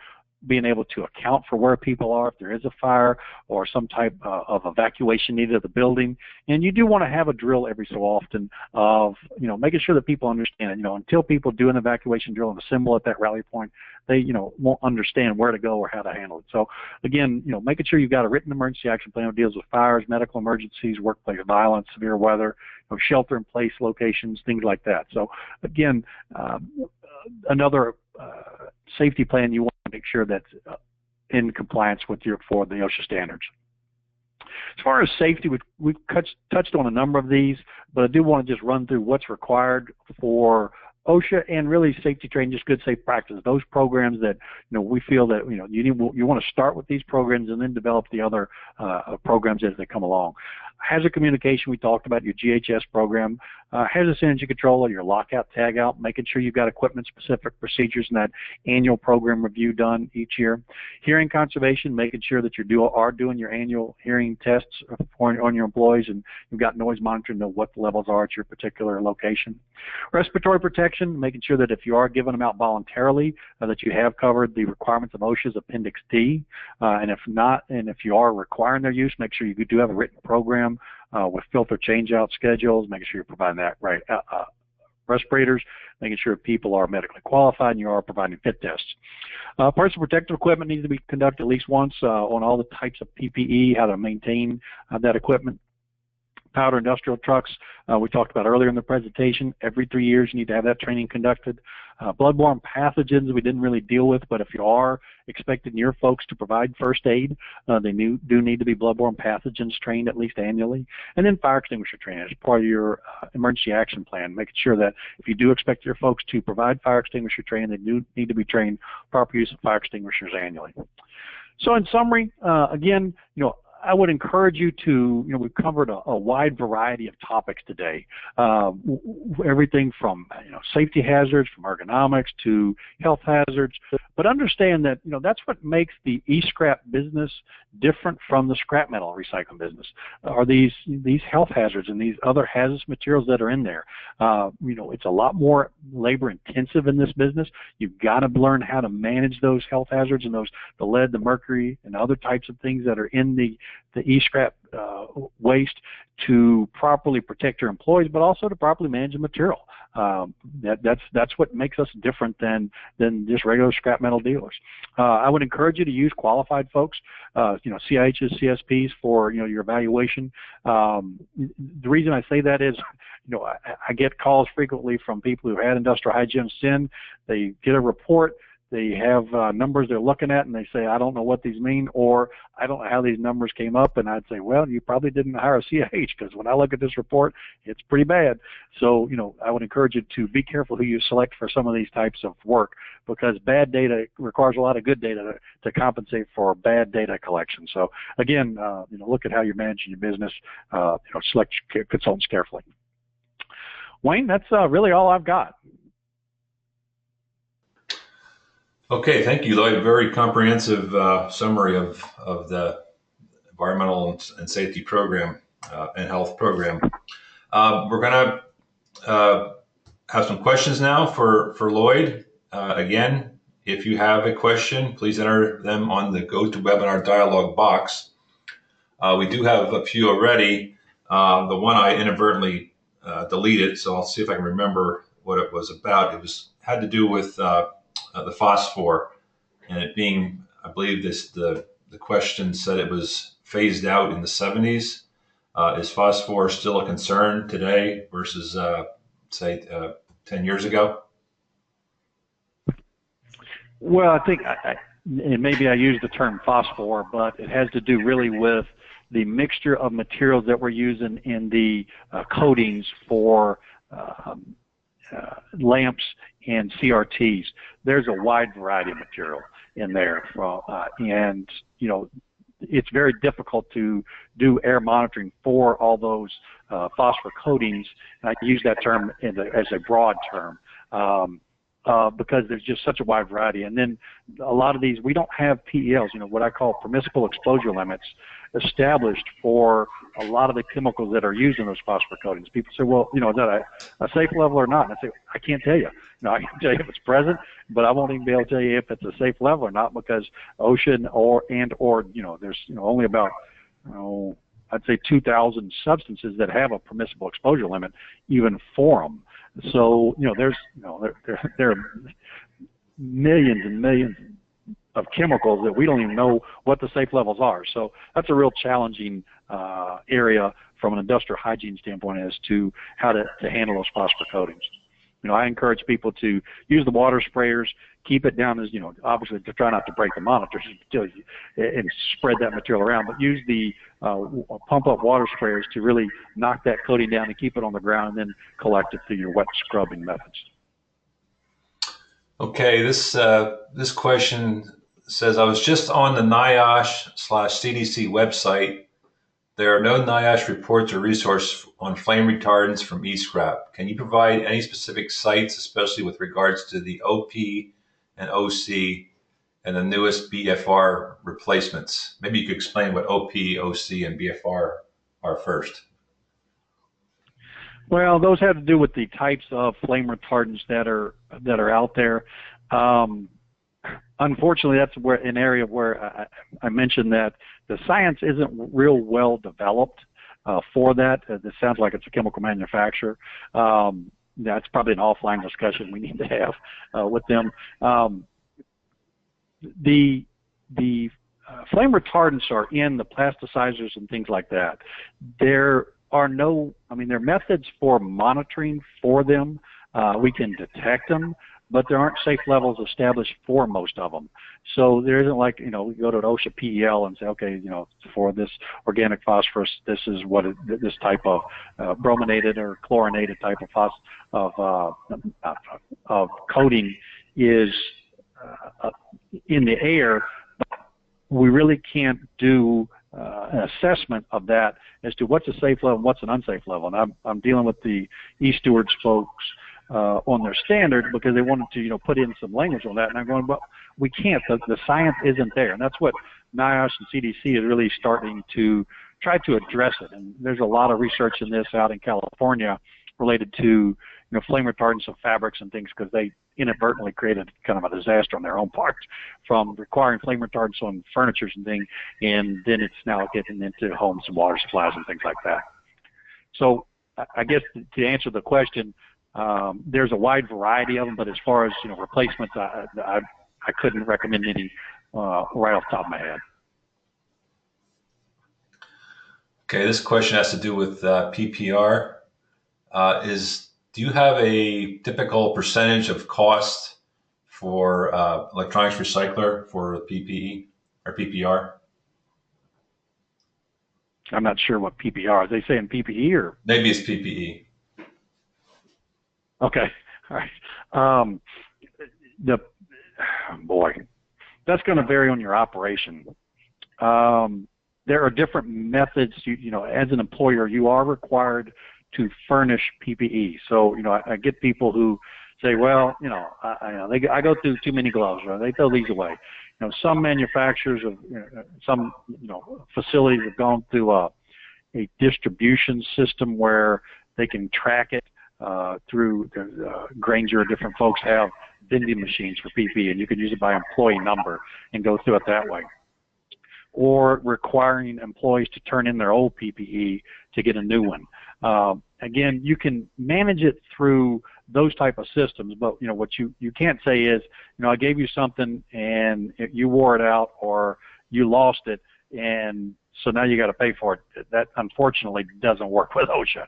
S2: being able to account for where people are if there is a fire or some type of evacuation needed of the building. And you do want to have a drill every so often of, making sure that people understand, until people do an evacuation drill and assemble at that rally point, they, won't understand where to go or how to handle it. So again, making sure you've got a written emergency action plan that deals with fires, medical emergencies, workplace violence, severe weather, shelter in place locations, things like that. So again, another safety plan you want to make sure that's in compliance with for the OSHA standards. As far as safety, we've touched on a number of these, but I do want to just run through what's required for OSHA and really safety training, just good safe practice. Those programs that we feel that you want to start with these programs and then develop the other programs as they come along. Hazard communication, we talked about your GHS program. Hazardous energy control, or your lockout tagout, making sure you've got equipment-specific procedures in that annual program review done each year. Hearing conservation, making sure that you are doing your annual hearing tests on your employees, and you've got noise monitoring, know what the levels are at your particular location. Respiratory protection, making sure that if you are giving them out voluntarily, that you have covered the requirements of OSHA's Appendix D, and if not, and if you are requiring their use, make sure you do have a written program with filter change-out schedules, making sure you're providing that right. Respirators, making sure people are medically qualified and you are providing fit tests. Personal protective equipment needs to be conducted at least once on all the types of PPE, how to maintain that equipment. Powder industrial trucks, we talked about earlier in the presentation. Every 3 years you need to have that training conducted. Bloodborne pathogens we didn't really deal with, but if you are expecting your folks to provide first aid, they do need to be bloodborne pathogens trained at least annually. And then fire extinguisher training as part of your emergency action plan, making sure that if you do expect your folks to provide fire extinguisher training, they do need to be trained proper use of fire extinguishers annually. So in summary, again, I would encourage you to, we've covered a wide variety of topics today. Everything from, safety hazards, from ergonomics to health hazards. But understand that, that's what makes the e-scrap business different from the scrap metal recycling business? Are these health hazards and these other hazardous materials that are in there? It's a lot more labor intensive in this business. You've got to learn how to manage those health hazards and the lead, the mercury, and other types of things that are in the e-scrap waste to properly protect your employees, but also to properly manage the material. That's what makes us different than just regular scrap metal dealers. I would encourage you to use qualified folks, CIHs, CSPs for your evaluation. The reason I say that is, I get calls frequently from people who had industrial hygienists in. They get a report. They have numbers they're looking at, and they say, I don't know what these mean, or I don't know how these numbers came up. And I'd say, well, you probably didn't hire a CIH, because when I look at this report, it's pretty bad. So, I would encourage you to be careful who you select for some of these types of work, because bad data requires a lot of good data to compensate for bad data collection. So, again, look at how you're managing your business. Select your consultants carefully. Wayne, that's really all I've got.
S1: Okay, thank you, Lloyd. Very comprehensive summary of the environmental and safety program and health program. We're going to have some questions now for Lloyd. Again, if you have a question, please enter them on the GoToWebinar dialog box. We do have a few already. The one I inadvertently deleted, so I'll see if I can remember what it was about. Had to do with the phosphor, and it being, I believe the question said it was phased out in the 70s. Is phosphor still a concern today versus, say, 10 years ago?
S2: Well, I think, and maybe I used the term phosphor, but it has to do really with the mixture of materials that we're using in the coatings for lamps and CRTs. There's a wide variety of material in there, and it's very difficult to do air monitoring for all those phosphor coatings. And I use that term as a broad term because there's just such a wide variety. And then a lot of these, we don't have PELs, what I call permissible exposure limits, established for a lot of the chemicals that are used in those phosphor coatings. People say, well, is that a safe level or not? And I say, I can't tell you. I can tell you if it's present, but I won't even be able to tell you if it's a safe level or not, because OSHA or there's only about I'd say 2,000 substances that have a permissible exposure limit even for them. So there are millions and millions of chemicals that we don't even know what the safe levels are. So that's a real challenging area from an industrial hygiene standpoint as to how to handle those phosphor coatings. I encourage people to use the water sprayers, keep it down as, obviously to try not to break the monitors and spread that material around, but use the pump up water sprayers to really knock that coating down and keep it on the ground, and then collect it through your wet scrubbing methods.
S1: Okay, this question says, I was just on the NIOSH/CDC website. There are no NIOSH reports or resources on flame retardants from e-scrap. Can you provide any specific sites, especially with regards to the OP and OC and the newest BFR replacements? Maybe you could explain what OP, OC, and BFR are first.
S2: Well, those have to do with the types of flame retardants that are out there. Unfortunately, that's an area where I mentioned that the science isn't real well developed for that. It sounds like it's a chemical manufacturer. That's probably an offline discussion we need to have with them. The flame retardants are in the plasticizers and things like that. There are there are methods for monitoring for them. We can detect them, but there aren't safe levels established for most of them. So there isn't like, we go to an OSHA PEL and say, okay, for this organic phosphorus, this is what this type of brominated or chlorinated type of coating is in the air. We really can't do an assessment of that as to what's a safe level and what's an unsafe level. And I'm dealing with the e-stewards folks on their standard because they wanted to, put in some language on that. And I'm going, well, we can't. The science isn't there. And that's what NIOSH and CDC is really starting to try to address it. And there's a lot of research in this out in California related to, flame retardants of fabrics and things, because they inadvertently created kind of a disaster on their own part from requiring flame retardants on furnitures and things, and then it's now getting into homes and water supplies and things like that. So I guess to answer the question, there's a wide variety of them, but as far as replacements, I couldn't recommend any right off the top of my head.
S1: Okay, this question has to do with PPR. Do you have a typical percentage of cost for electronics recycler for PPE or PPR?
S2: I'm not sure what PPR. Are they saying PPE or?
S1: Maybe it's PPE.
S2: Okay, all right. Boy, that's going to vary on your operation. There are different methods. As an employer, you are required to furnish PPE. So, I get people who say, well, I go through too many gloves, or they throw these away. Some manufacturers of some facilities have gone through a distribution system where they can track it through Granger. Different folks have vending machines for PPE, and you can use it by employee number and go through it that way. Or requiring employees to turn in their old PPE to get a new one. Again, you can manage it through those type of systems, but what you can't say is, I gave you something and you wore it out or you lost it, and so now you got to pay for it. That unfortunately doesn't work with OSHA.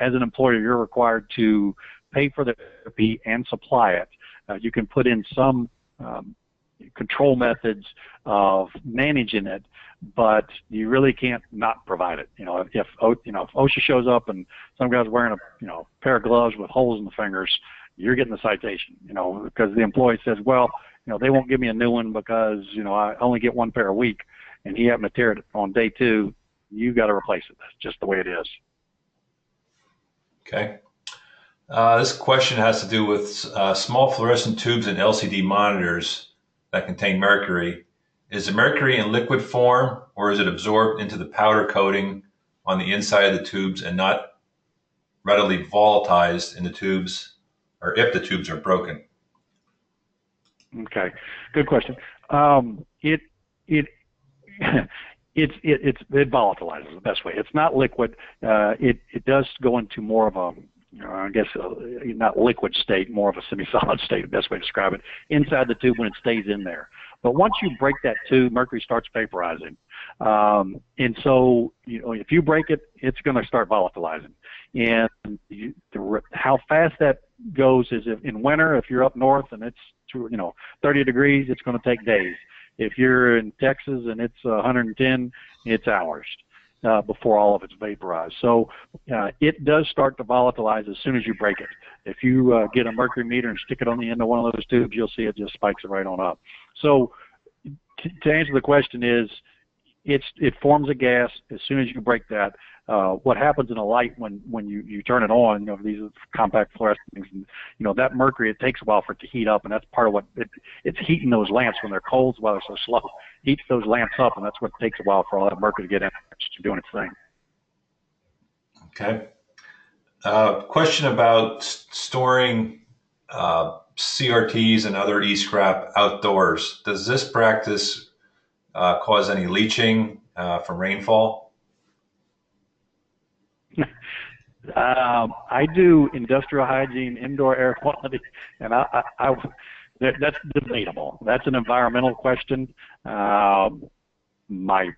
S2: As an employer, you're required to pay for the PPE and supply it. You can put in some control methods of managing it, but you really can't not provide it. If OSHA shows up and some guy's wearing a pair of gloves with holes in the fingers, you're getting the citation. Because the employee says, well, they won't give me a new one because I only get one pair a week, and he happened to tear it on day 2. You got to replace it. That's just the way it is.
S1: Okay. This question has to do with small fluorescent tubes and LCD monitors that contain mercury. Is the mercury in liquid form, or is it absorbed into the powder coating on the inside of the tubes and not readily volatilized in the tubes, or if the tubes are broken?
S2: Okay, good question. It volatilizes the best way. It's not liquid. It does go into more of a not liquid state, more of a semi-solid state, the best way to describe it, inside the tube when it stays in there. But once you break that tube, mercury starts vaporizing. And so, if you break it, it's going to start volatilizing. And how fast that goes is in winter, if you're up north and it's 30 degrees, it's going to take days. If you're in Texas and it's 110, it's hours before all of it's vaporized. So it does start to volatilize as soon as you break it. If you get a mercury meter and stick it on the end of one of those tubes, you'll see it just spikes it right on up. So to answer the question is, it forms a gas as soon as you break that. What happens in a light when you turn it on, these are compact fluorescent things, and, that mercury, it takes a while for it to heat up, and that's part of what it's heating those lamps when they're cold while they're so slow. Heats those lamps up, and that's what takes a while for all that mercury to get in to doing its thing.
S1: Okay. Question about storing CRTs and other e-scrap outdoors. Does this practice cause any leaching from rainfall?
S2: I do industrial hygiene, indoor air quality, and that's debatable. That's an environmental question. My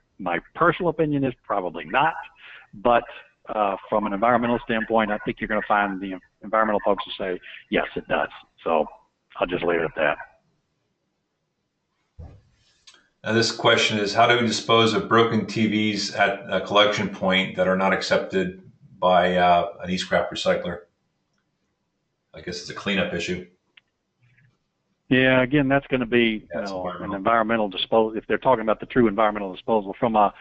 S2: personal opinion is probably not, but from an environmental standpoint, I think you're going to find the environmental folks who say, yes, it does. So I'll just leave it at that.
S1: Now this question is, how do we dispose of broken TVs at a collection point that are not accepted by an e-scrap recycler? I guess it's a cleanup issue.
S2: Yeah, again, that's going to be an environmental disposal, if they're talking about the true environmental disposal. From a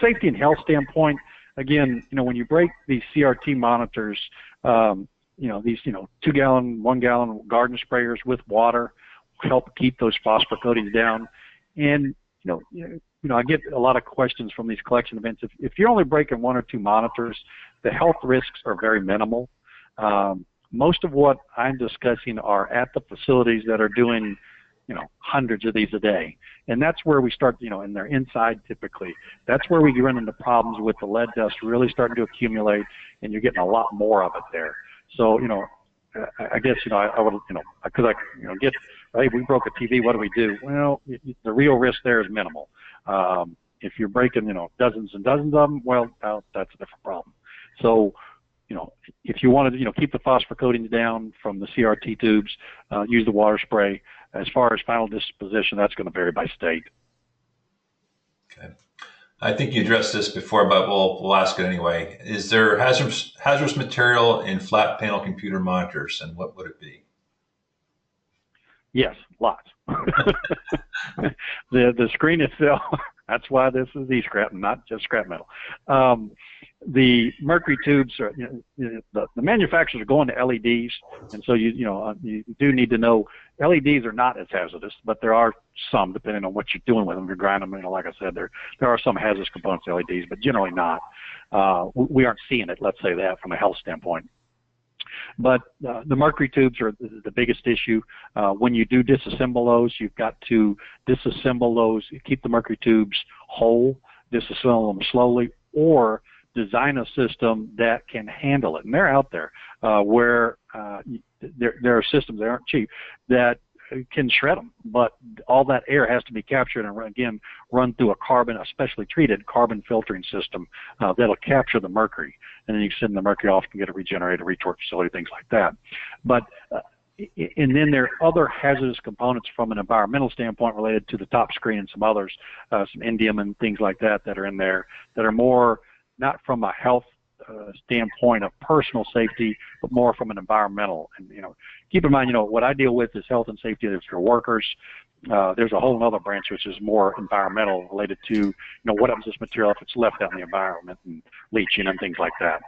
S2: safety and health standpoint, again, when you break these CRT monitors, these 2-gallon, 1-gallon garden sprayers with water help keep those phosphor coatings down. And I get a lot of questions from these collection events. If you're only breaking 1 or 2 monitors, the health risks are very minimal. Most of what I'm discussing are at the facilities that are doing hundreds of these a day. And that's where we start, and they're inside typically. That's where we run into problems with the lead dust really starting to accumulate, and you're getting a lot more of it there. So, I guess, I would, because get, hey, we broke a TV, what do we do? Well, the real risk there is minimal. If you're breaking, dozens and dozens of them, well, that's a different problem. So, if you wanted to, keep the phosphor coatings down from the CRT tubes, use the water spray. As far as final disposition, that's going to vary by state.
S1: Okay. I think you addressed this before, but we'll ask it anyway. Is there hazardous material in flat panel computer monitors, and what would it be?
S2: Yes, lots. The screen itself, that's why this is E-scrap, not just scrap metal. The mercury tubes are, the manufacturers are going to LEDs, and so you do need to know LEDs are not as hazardous, but there are some, depending on what you're doing with them. If you're grinding them, like I said, there are some hazardous components to LEDs, but generally not. We aren't seeing it, let's say that, from a health standpoint. But the mercury tubes are the biggest issue. When you do disassemble those, you've got to disassemble those, keep the mercury tubes whole, disassemble them slowly, or design a system that can handle it. And they're out there where there are systems that aren't cheap that can shred them, but all that air has to be captured and again run through a specially treated carbon filtering system that'll capture the mercury, and then you send the mercury off and get a regenerator, retort facility, things like that. But and then there are other hazardous components from an environmental standpoint related to the top screen and some others, some indium and things like that are in there that are more not from a health standpoint of personal safety, but more from an environmental. And keep in mind, what I deal with is health and safety of your workers. There's a whole other branch which is more environmental, related to what happens to this material if it's left out in the environment and leaching and things like that.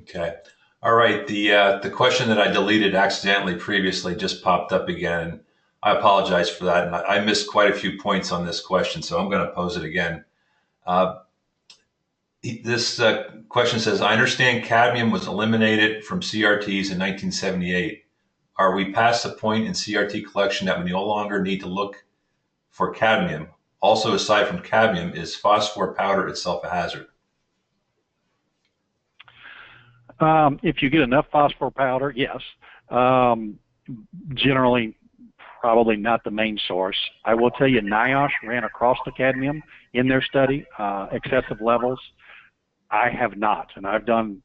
S1: Okay, all right. The question that I deleted accidentally previously just popped up again. I apologize for that, and I missed quite a few points on this question, so I'm going to pose it again. This question says, I understand cadmium was eliminated from CRTs in 1978. Are we past the point in CRT collection that we no longer need to look for cadmium? Also, aside from cadmium, is phosphor powder itself a hazard?
S2: If you get enough phosphor powder, yes. Generally, probably not the main source. I will tell you, NIOSH ran across the cadmium in their study, excessive levels. I have not, and I've done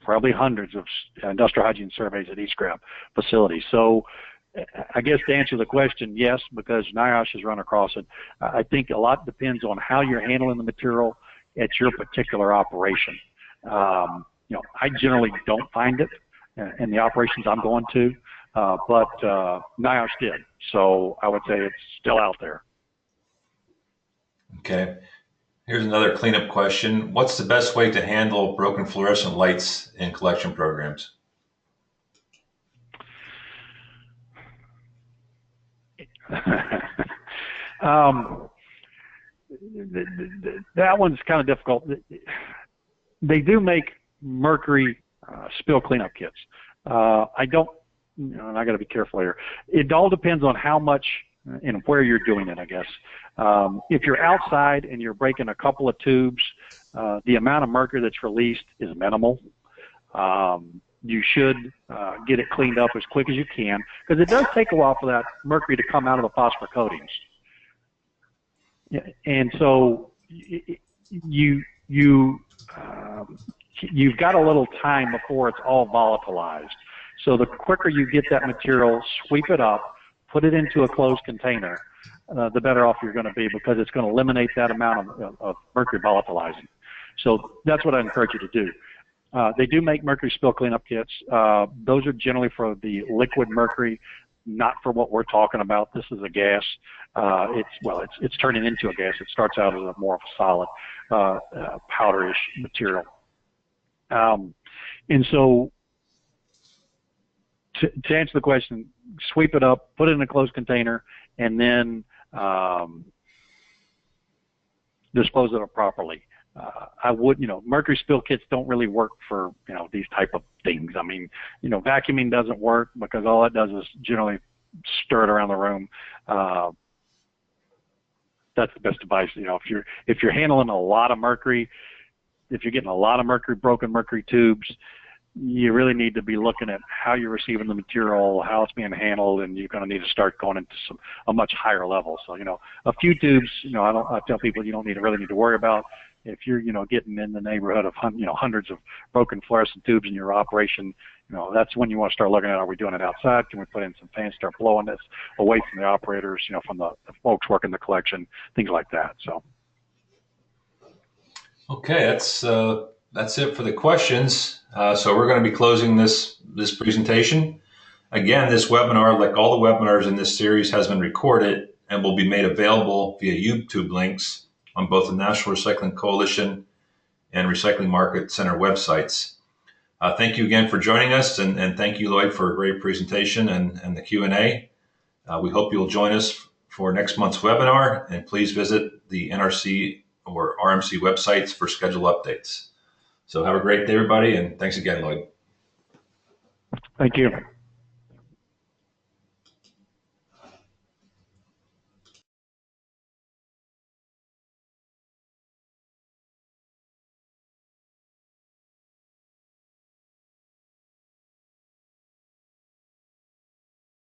S2: probably hundreds of industrial hygiene surveys at E-scrap facilities. So I guess to answer the question, yes, because NIOSH has run across it. I think a lot depends on how you're handling the material at your particular operation. I generally don't find it in the operations I'm going to, but NIOSH did. So I would say it's still out there.
S1: Okay. Here's another cleanup question. What's the best way to handle broken fluorescent lights in collection programs?
S2: That one's kind of difficult. They do make mercury spill cleanup kits. I don't, and I got to be careful here. It all depends on how much and where you're doing it, I guess. If you're outside and you're breaking a couple of tubes, the amount of mercury that's released is minimal. You should get it cleaned up as quick as you can, because it does take a while for that mercury to come out of the phosphor coatings. And so you've got a little time before it's all volatilized. So the quicker you get that material, sweep it up, put it into a closed container, the better off you're going to be, because it's going to eliminate that amount of mercury volatilizing. So that's what I encourage you to do. They do make mercury spill cleanup kits. Those are generally for the liquid mercury, not for what we're talking about. This is a gas. It's turning into a gas. It starts out as more of a solid powderish material. And so to answer the question, sweep it up, put it in a closed container, and then dispose of it properly. I would, mercury spill kits don't really work for, these type of things. I mean, vacuuming doesn't work because all it does is generally stir it around the room. That's the best advice. If you're handling a lot of mercury, if you're getting a lot of mercury, broken mercury tubes, you really need to be looking at how you're receiving the material, how it's being handled, and you're going to need to start going into a much higher level. So, a few tubes, I tell people you don't really need to worry about. If you're, getting in the neighborhood of, hundreds of broken fluorescent tubes in your operation, that's when you want to start looking at, are we doing it outside? Can we put in some fans, start blowing this away from the operators, from the folks working the collection, things like that. So.
S1: Okay, that's it for the questions. So we're going to be closing this presentation. Again, this webinar, like all the webinars in this series, has been recorded and will be made available via YouTube links on both the National Recycling Coalition and Recycling Market Center websites. Thank you again for joining us, and thank you, Lloyd, for a great presentation and the Q&A. We hope you'll join us for next month's webinar, and please visit the NRC or RMC websites for schedule updates. So have a great day, everybody, and thanks again, Lloyd.
S2: Thank you.